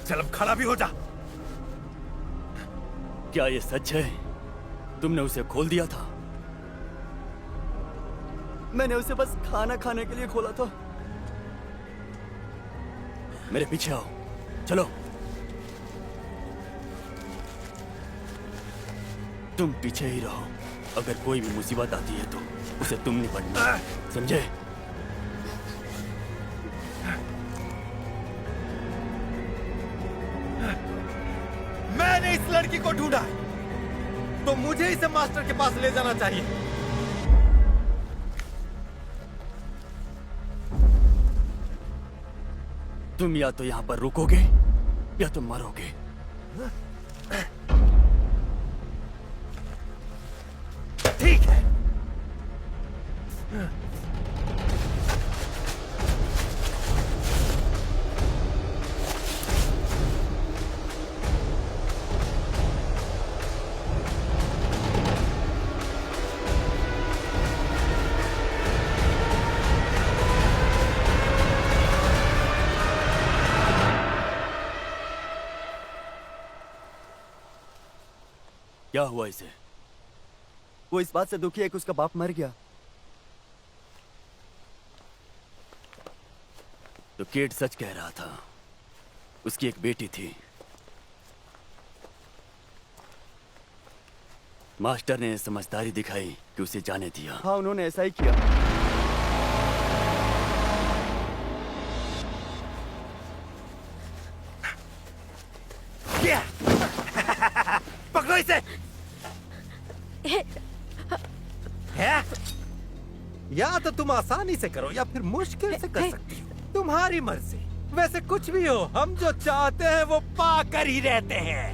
चल अब खड़ा भी हो जा। क्या ये सच है? तुमने उसे खोल दिया था? मैंने उसे बस खाना खाने के लिए खोला था। मेरे पीछे आओ, चलो। तुम पीछे ही रहो। अगर कोई भी मुसीबत आती है तो उसे तुम निपटना, समझे? मैंने इस लड़की को ढूंढा, तो मुझे इसे मास्टर के पास ले जाना चाहिए। तुम या तो यहाँ पर रुकोगे या तुम मरोगे। ठीक है। क्या हुआ इसे? वो इस बात से दुखी है कि उसका बाप मर गया। तो केट सच कह रहा था, उसकी एक बेटी थी। मास्टर ने समझदारी दिखाई कि उसे जाने दिया। हाँ, उन्होंने ऐसा ही किया। पकड़ो इसे। है? या तो तुम आसानी से करो या फिर मुश्किल से कर सकती हो, तुम्हारी मर्जी। वैसे कुछ भी हो, हम जो चाहते हैं वो पा कर ही रहते हैं।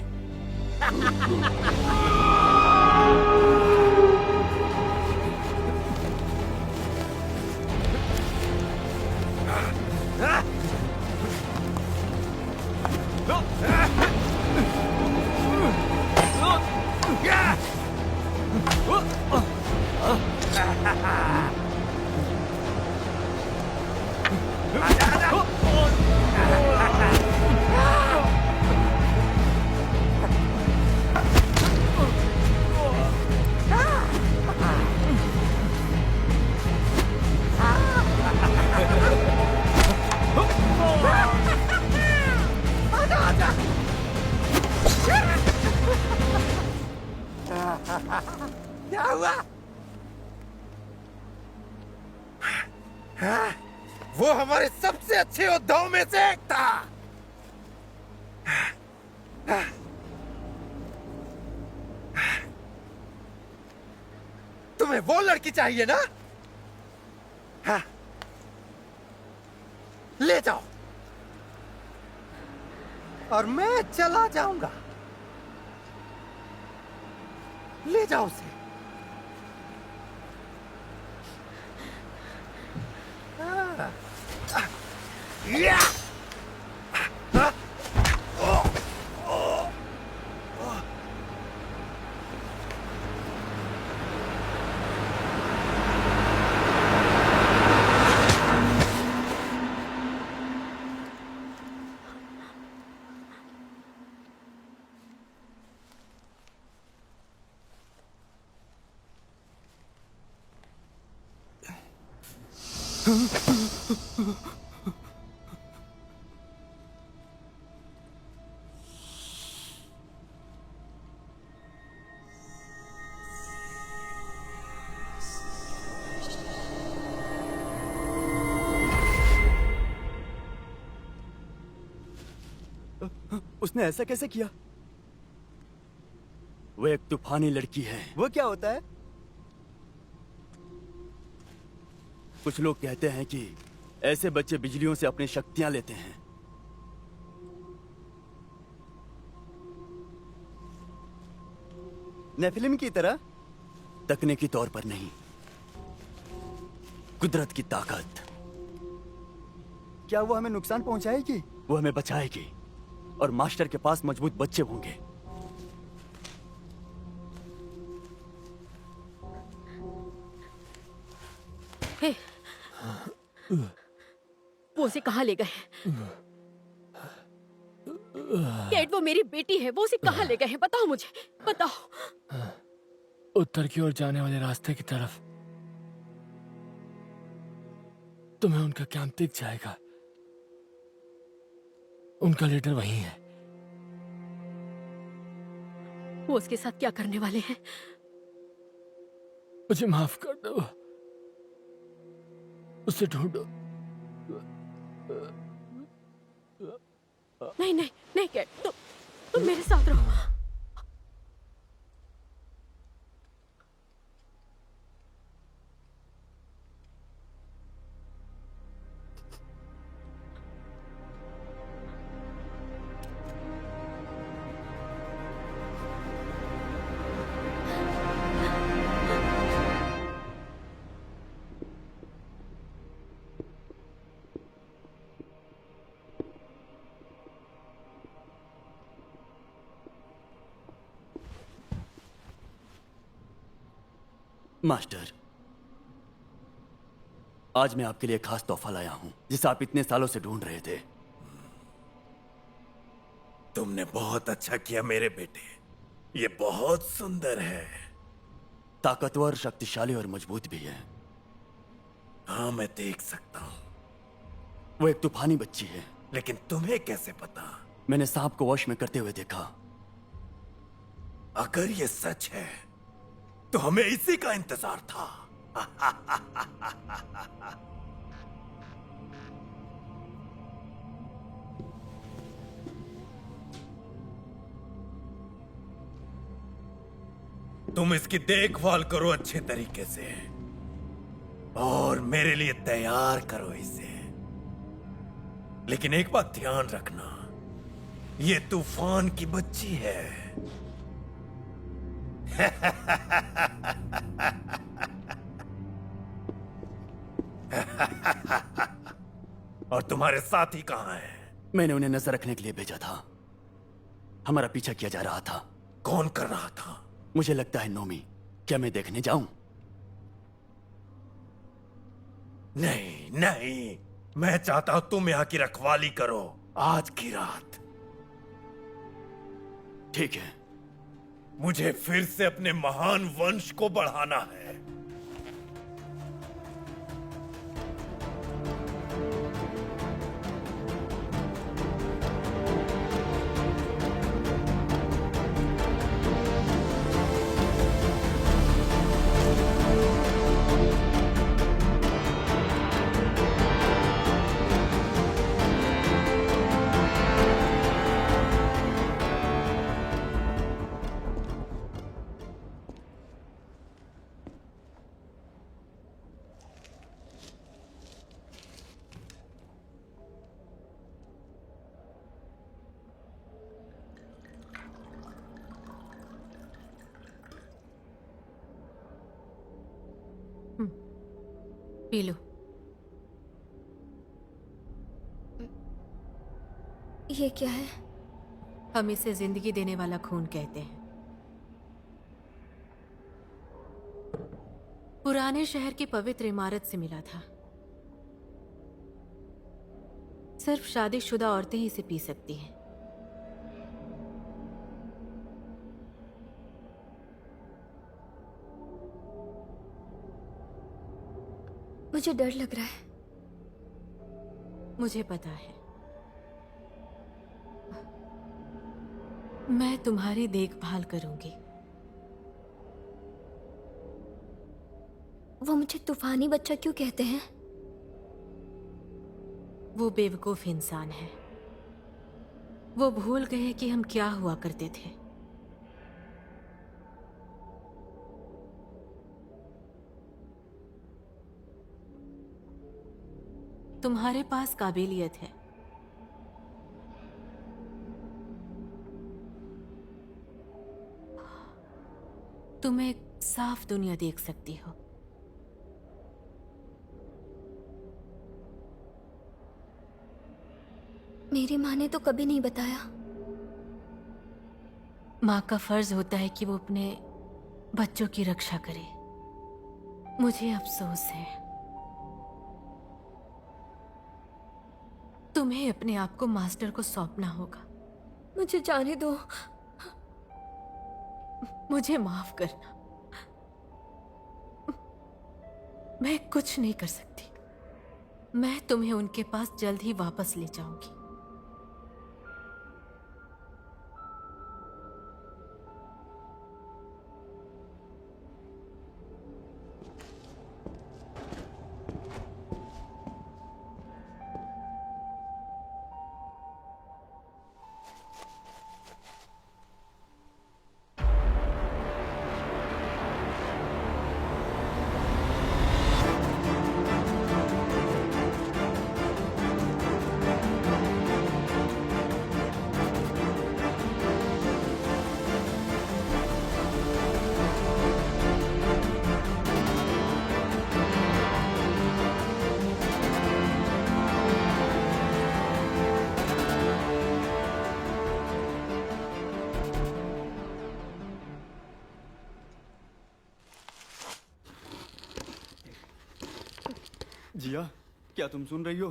क्या हुआ? वो हमारे सबसे अच्छे योद्धाओं में से एक था। तुम्हें वो लड़की चाहिए ना? हाँ। ले जाओ और मैं चला जाऊंगा। ले जाओ उसे। या! उसने ऐसा कैसे किया? वो एक तूफानी लड़की है। वो क्या होता है? कुछ लोग कहते हैं कि ऐसे बच्चे बिजलियों से अपनी शक्तियां लेते हैं। नेफिलिम की तरह? तकनीकी तौर पर नहीं, कुदरत की ताकत। क्या वो हमें नुकसान पहुंचाएगी? वो हमें बचाएगी और मास्टर के पास मजबूत बच्चे होंगे। हे, वो उसे कहाँ ले गए? केट, वो मेरी बेटी है, वो उसे कहाँ ले गए हैं? बताओ मुझे, बताओ। उत्तर की ओर जाने वाले रास्ते की तरफ। तुम्हें उनका कैंप दिख जाएगा। उनका लीडर वही है। वो उसके साथ क्या करने वाले हैं? मुझे माफ कर दो। उसे ढूंढो। नहीं नहीं नहीं केट, तुम मेरे साथ रहो। मास्टर, आज मैं आपके लिए खास तोहफा लाया हूं, जिसे आप इतने सालों से ढूंढ रहे थे। तुमने बहुत अच्छा किया मेरे बेटे। ये बहुत सुंदर है। ताकतवर, शक्तिशाली और मजबूत भी है। हाँ, मैं देख सकता हूँ। वो एक तूफानी बच्ची है। लेकिन तुम्हें कैसे पता? मैंने सांप को वश में करते हुए देखा। अगर ये सच है तो हमें इसी का इंतजार था। तुम इसकी देखभाल करो अच्छे तरीके से और मेरे लिए तैयार करो इसे। लेकिन एक बात ध्यान रखना, ये तूफान की बच्ची है। और तुम्हारे साथी कहाँ हैं? मैंने उन्हें नजर रखने के लिए भेजा था। हमारा पीछा किया जा रहा था। कौन कर रहा था? मुझे लगता है नोमी। क्या मैं देखने जाऊं? नहीं नहीं, मैं चाहता हूं तुम यहाँ की रखवाली करो आज की रात। ठीक है। मुझे फिर से अपने महान वंश को बढ़ाना है। P low. ये क्या है? हम इसे जिंदगी देने वाला खून कहते हैं। पुराने शहर की पवित्र इमारत से मिला था। सिर्फ शादीशुदा औरतें ही इसे पी सकती हैं। मुझे डर लग रहा है। मुझे पता है। मैं तुम्हारी देखभाल करूंगी। वो मुझे तूफानी बच्चा क्यों कहते हैं? वो बेवकूफ इंसान है। वो भूल गए कि हम क्या हुआ करते थे। तुम्हारे पास काबिलियत है। तुम एक साफ दुनिया देख सकती हो। मेरी माँ ने तो कभी नहीं बताया। माँ का फर्ज होता है कि वो अपने बच्चों की रक्षा करे। मुझे अफसोस है, तुम्हें अपने आप को मास्टर को सौंपना होगा। मुझे जाने दो। मुझे माफ करना, मैं कुछ नहीं कर सकती। मैं तुम्हें उनके पास जल्द ही वापस ले जाऊंगी। जिया, क्या तुम सुन रही हो?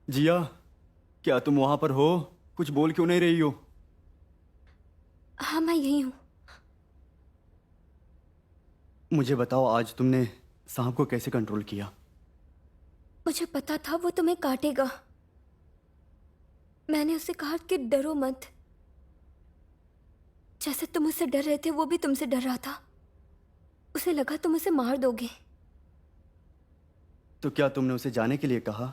जिया, क्या तुम वहां पर हो? कुछ बोल क्यों नहीं रही हो? हाँ, मैं यही हूँ। मुझे बताओ, आज तुमने सांप को कैसे कंट्रोल किया? मुझे पता था वो तुम्हें काटेगा। मैंने उसे कहा कि डरो मत। जैसे तुम उससे डर रहे थे, वो भी तुमसे डर रहा था। उसे लगा तुम उसे मार दोगे। तो क्या तुमने उसे जाने के लिए कहा?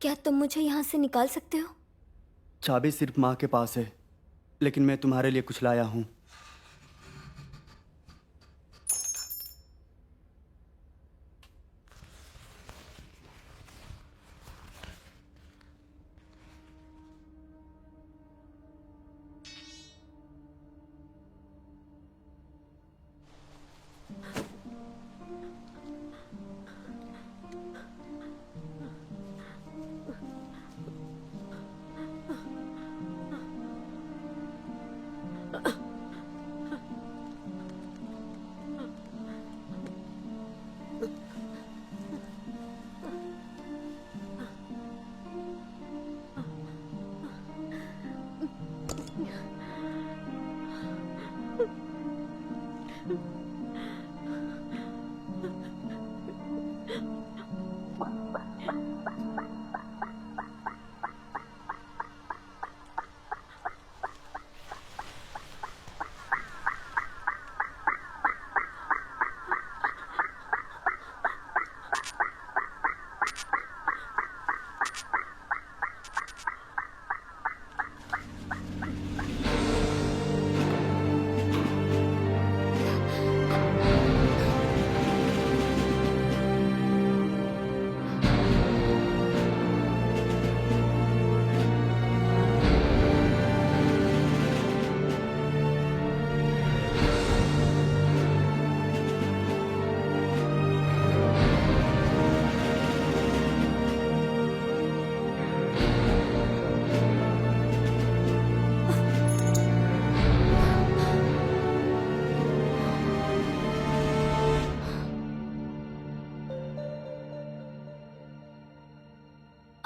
क्या तुम मुझे यहाँ से निकाल सकते हो? चाबी सिर्फ माँ के पास है, लेकिन मैं तुम्हारे लिए कुछ लाया हूं।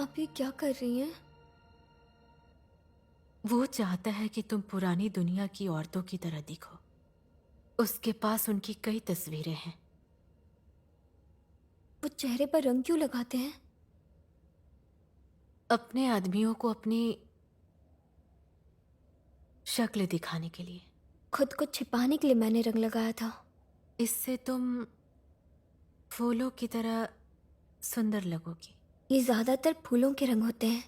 आप ये क्या कर रही हैं? वो चाहता है कि तुम पुरानी दुनिया की औरतों की तरह दिखो। उसके पास उनकी कई तस्वीरें हैं। वो चेहरे पर रंग क्यों लगाते हैं? अपने आदमियों को अपनी शक्ल दिखाने के लिए। खुद को छिपाने के लिए मैंने रंग लगाया था। इससे तुम फूलों की तरह सुंदर लगोगी। ये ज्यादातर फूलों के रंग होते हैं,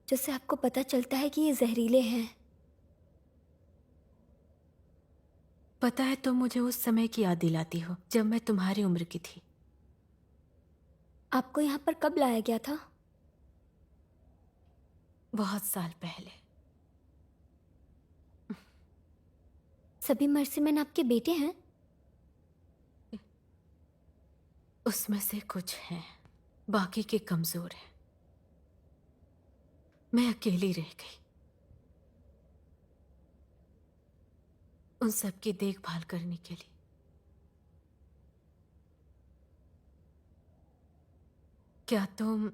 जिससे आपको पता चलता है कि ये जहरीले हैं। पता है, तुम मुझे उस समय की याद दिलाती हो जब मैं तुम्हारी उम्र की थी। आपको यहाँ पर कब लाया गया था? बहुत साल पहले। सभी मर्सीमैन आपके बेटे हैं? उसमें से कुछ हैं, बाकी के कमजोर हैं। मैं अकेली रह गई उन सब की देखभाल करने के लिए। क्या तुम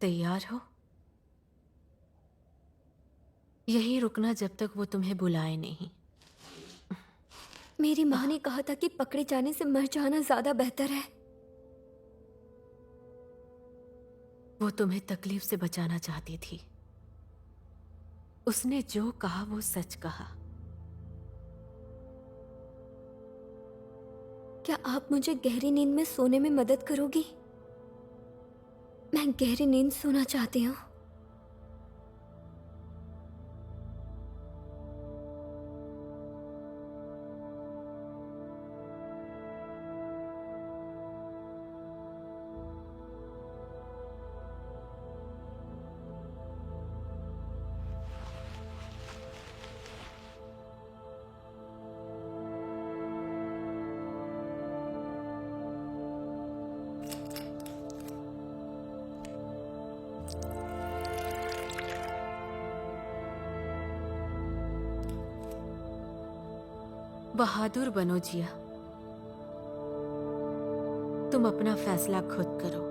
तैयार हो? यहीं रुकना जब तक वो तुम्हें बुलाए नहीं। मेरी माँ ने कहा था कि पकड़े जाने से मर जाना ज्यादा बेहतर है। वो तुम्हें तकलीफ से बचाना चाहती थी। उसने जो कहा वो सच कहा। क्या आप मुझे गहरी नींद में सोने में मदद करोगी? मैं गहरी नींद सोना चाहती हूँ। बहादुर बनो जिया। तुम अपना फैसला खुद करो।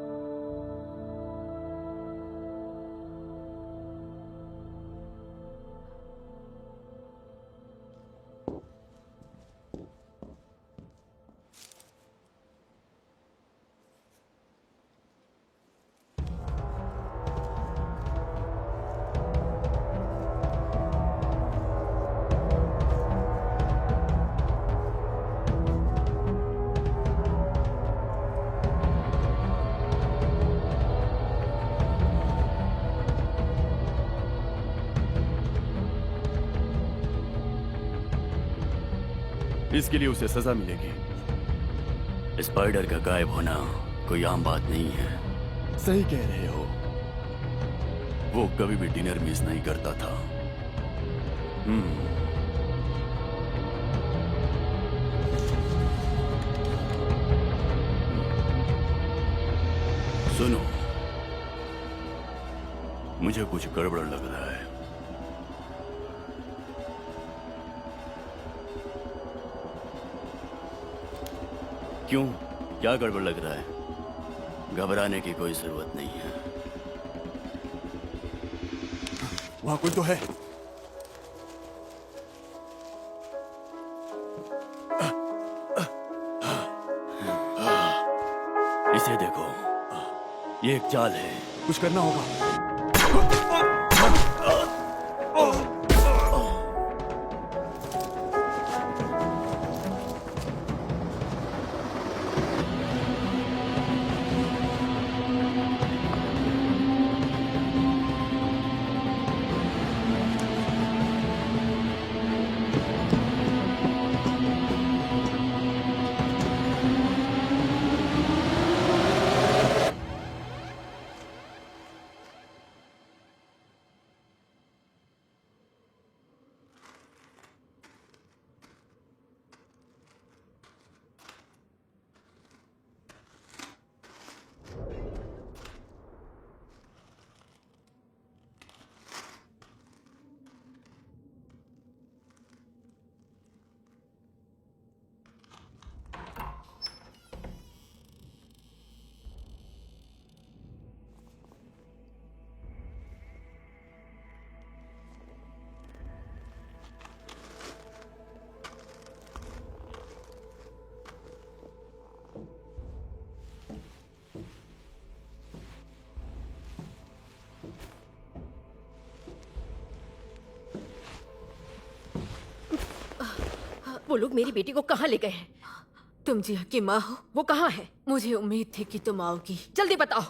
इसके लिए उसे सजा मिलेगी। स्पाइडर का गायब होना कोई आम बात नहीं है। सही कह रहे हो। वो कभी भी डिनर मिस नहीं करता था। सुनो, मुझे कुछ गड़बड़ लग रहा है। क्यों? क्या गड़बड़ लग रहा है? घबराने की कोई जरूरत नहीं है। वहां कोई तो है। इसे देखो, ये एक चाल है। कुछ करना होगा। वो लोग मेरी बेटी को कहाँ ले गए हैं? तुम जिया की माँ हो? वो कहाँ है? मुझे उम्मीद थी कि तुम आओगी। जल्दी बताओ।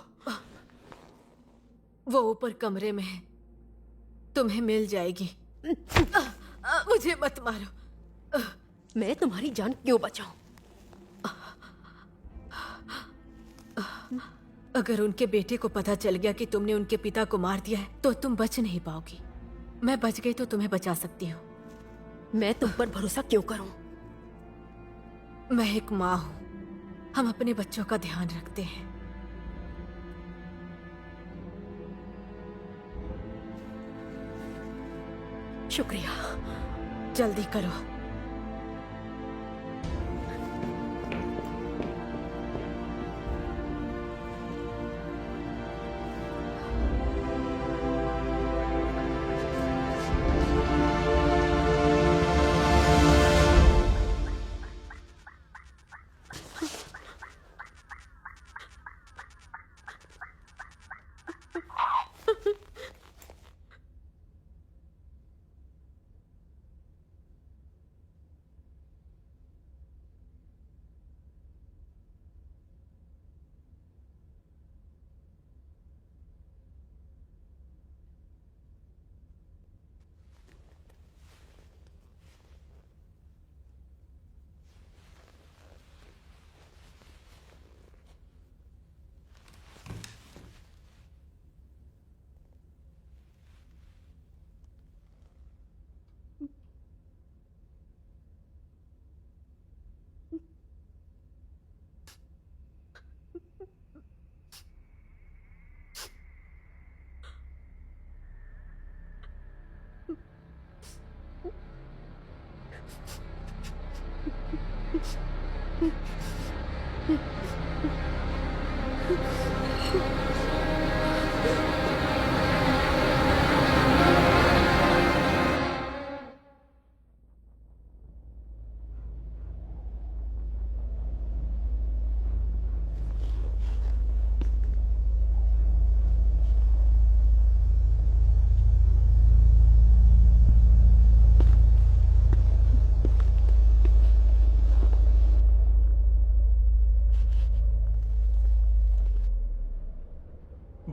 वो ऊपर कमरे में है, तुम्हें मिल जाएगी। मुझे मत मारो। मैं तुम्हारी जान क्यों बचाऊं? अगर उनके बेटे को पता चल गया कि तुमने उनके पिता को मार दिया है तो तुम बच नहीं पाओगी। मैं बच गई तो तुम्हें बचा सकती हूँ। मैं तुम पर भरोसा क्यों करूं? मैं एक माँ हूँ, हम अपने बच्चों का ध्यान रखते हैं। शुक्रिया। जल्दी करो।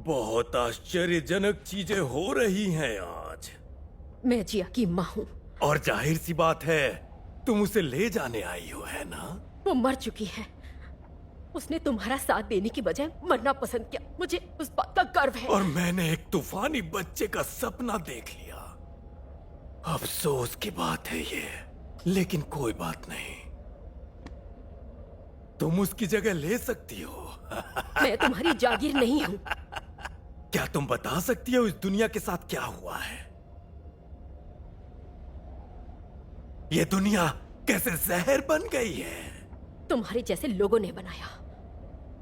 बहुत आश्चर्यजनक चीजें हो रही हैं आज। मैं जिया की माँ हूँ। और जाहिर सी बात है तुम उसे ले जाने आई हो, है ना? वो मर चुकी है। उसने तुम्हारा साथ देने की बजाय मरना पसंद किया। मुझे उस बात का गर्व है। और मैंने एक तूफानी बच्चे का सपना देख लिया। अफसोस की बात है ये, लेकिन कोई बात नहीं, तुम उसकी जगह ले सकती हो। मैं तुम्हारी जागीर नहीं हूँ। क्या तुम बता सकती हो इस दुनिया के साथ क्या हुआ है? ये दुनिया कैसे जहर बन गई है? तुम्हारे जैसे लोगों ने बनाया।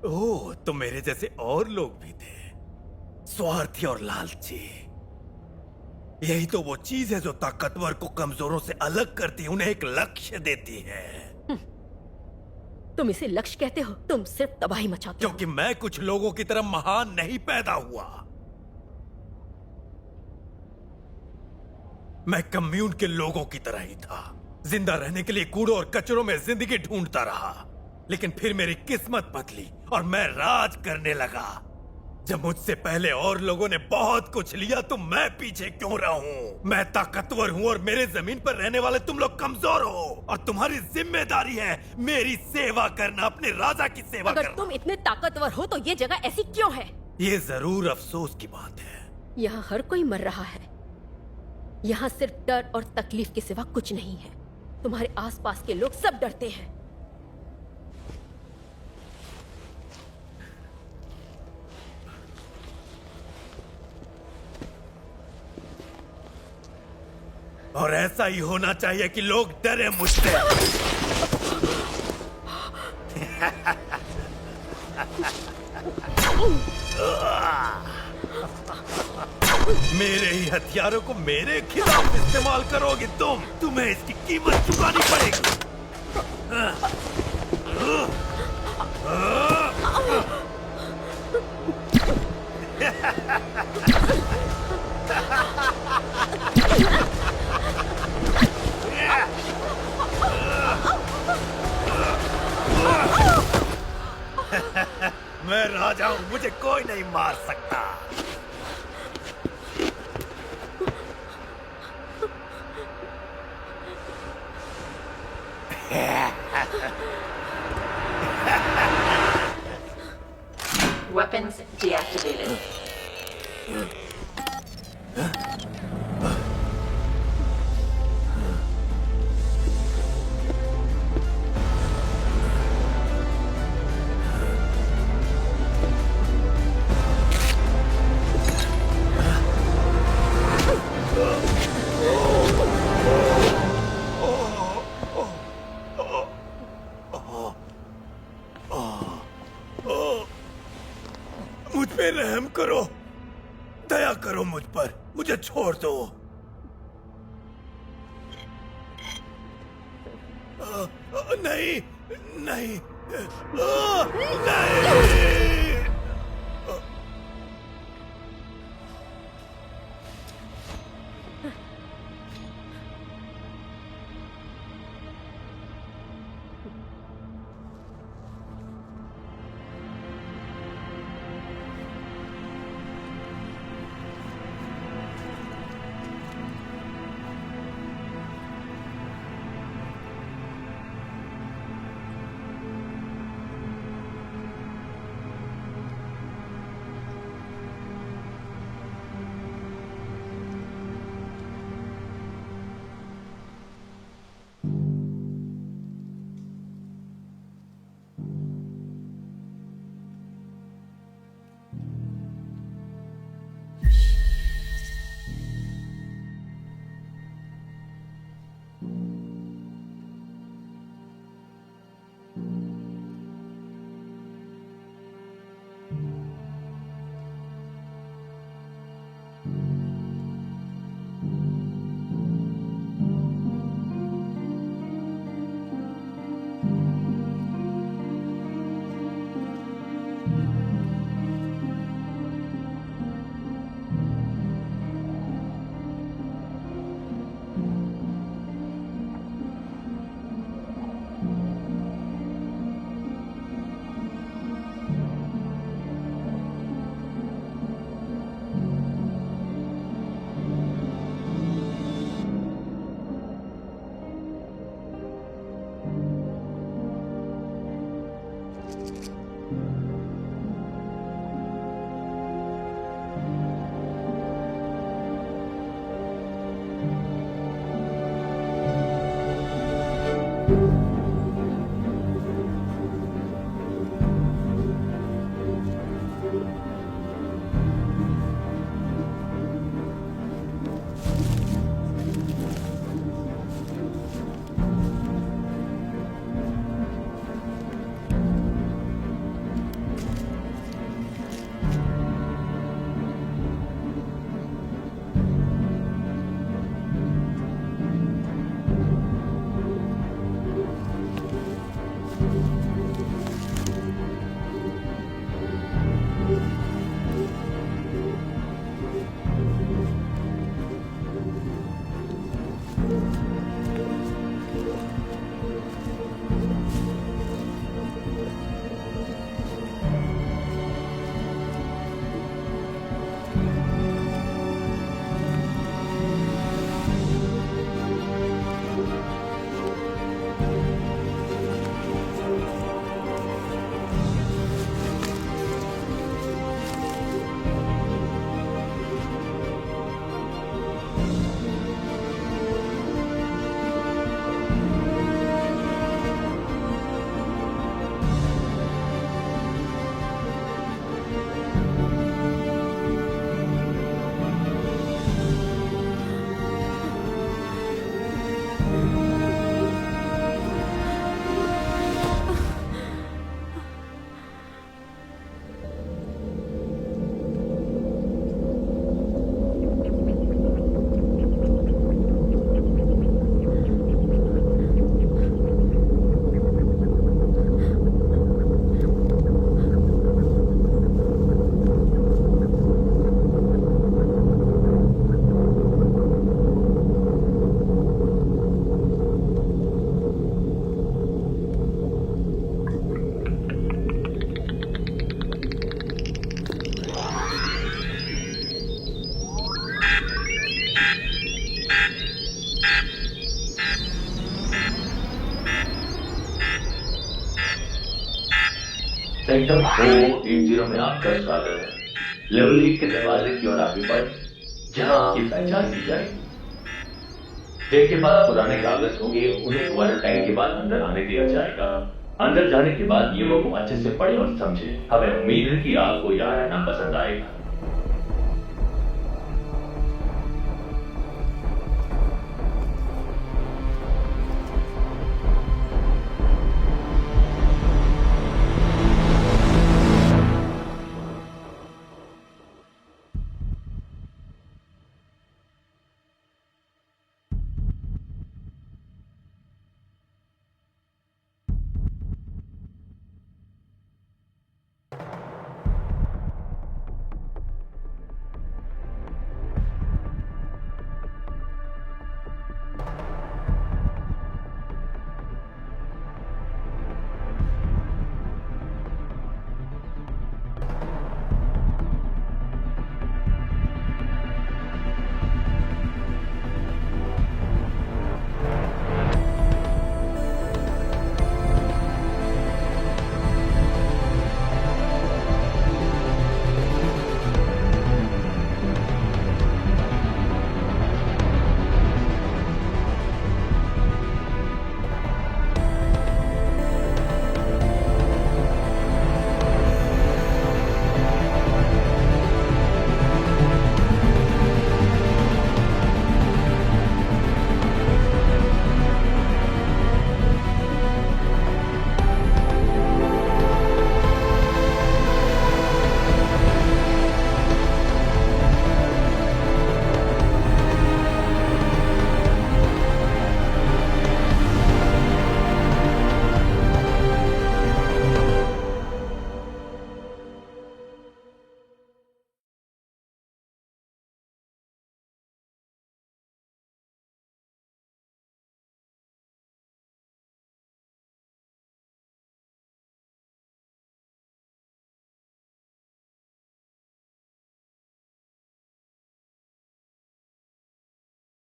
ओह, तो मेरे जैसे और लोग भी थे, स्वार्थी और लालची। यही तो वो चीज है जो ताकतवर को कमजोरों से अलग करती है, उन्हें एक लक्ष्य देती है। तुम इसे लक्ष्य कहते हो? तुम सिर्फ तबाही मचाते हो। क्योंकि मैं कुछ लोगों की तरह महान नहीं पैदा हुआ। मैं कम्यून के लोगों की तरह ही था, जिंदा रहने के लिए कूड़ों और कचरों में जिंदगी ढूंढता रहा। लेकिन फिर मेरी किस्मत बदली और मैं राज करने लगा। जब मुझसे पहले और लोगों ने बहुत कुछ लिया तो मैं पीछे क्यों रहूं? मैं ताकतवर हूं और मेरे जमीन पर रहने वाले तुम लोग कमजोर हो, और तुम्हारी जिम्मेदारी है मेरी सेवा करना, अपने राजा की सेवा अगर करना। तुम इतने ताकतवर हो तो ये जगह ऐसी क्यों है? ये जरूर अफसोस की बात है। यहाँ हर कोई मर रहा है। यहाँ सिर्फ डर और तकलीफ के सिवा कुछ नहीं है। तुम्हारे आसपास के लोग सब डरते हैं। और ऐसा ही होना चाहिए कि लोग डरे मुझसे। मेरे ही हथियारों को मेरे खिलाफ इस्तेमाल करोगे तुम्हें इसकी कीमत चुकानी पड़ेगी। मैं राजा हूं, मुझे कोई नहीं मार सकता। Weapons deactivated. मुझ पे रहम करो, दया करो मुझ पर, मुझे छोड़ दो। नहीं नहीं नहीं। सेक्टर 480 में आपका स्वागत है। लेवल 1 के दरवाजे की ओर आगे बढ़, जहां आपकी पहचान की जाएगी। जिनके पास पुराने कागज होंगे उन्हें क्वारंटाइन के बाद अंदर आने दिया जाएगा। अंदर जाने के बाद नियमों को अच्छे से पढ़ें और समझें। हमें उम्मीद है कि आपको यहाँ रहना पसंद आएगा।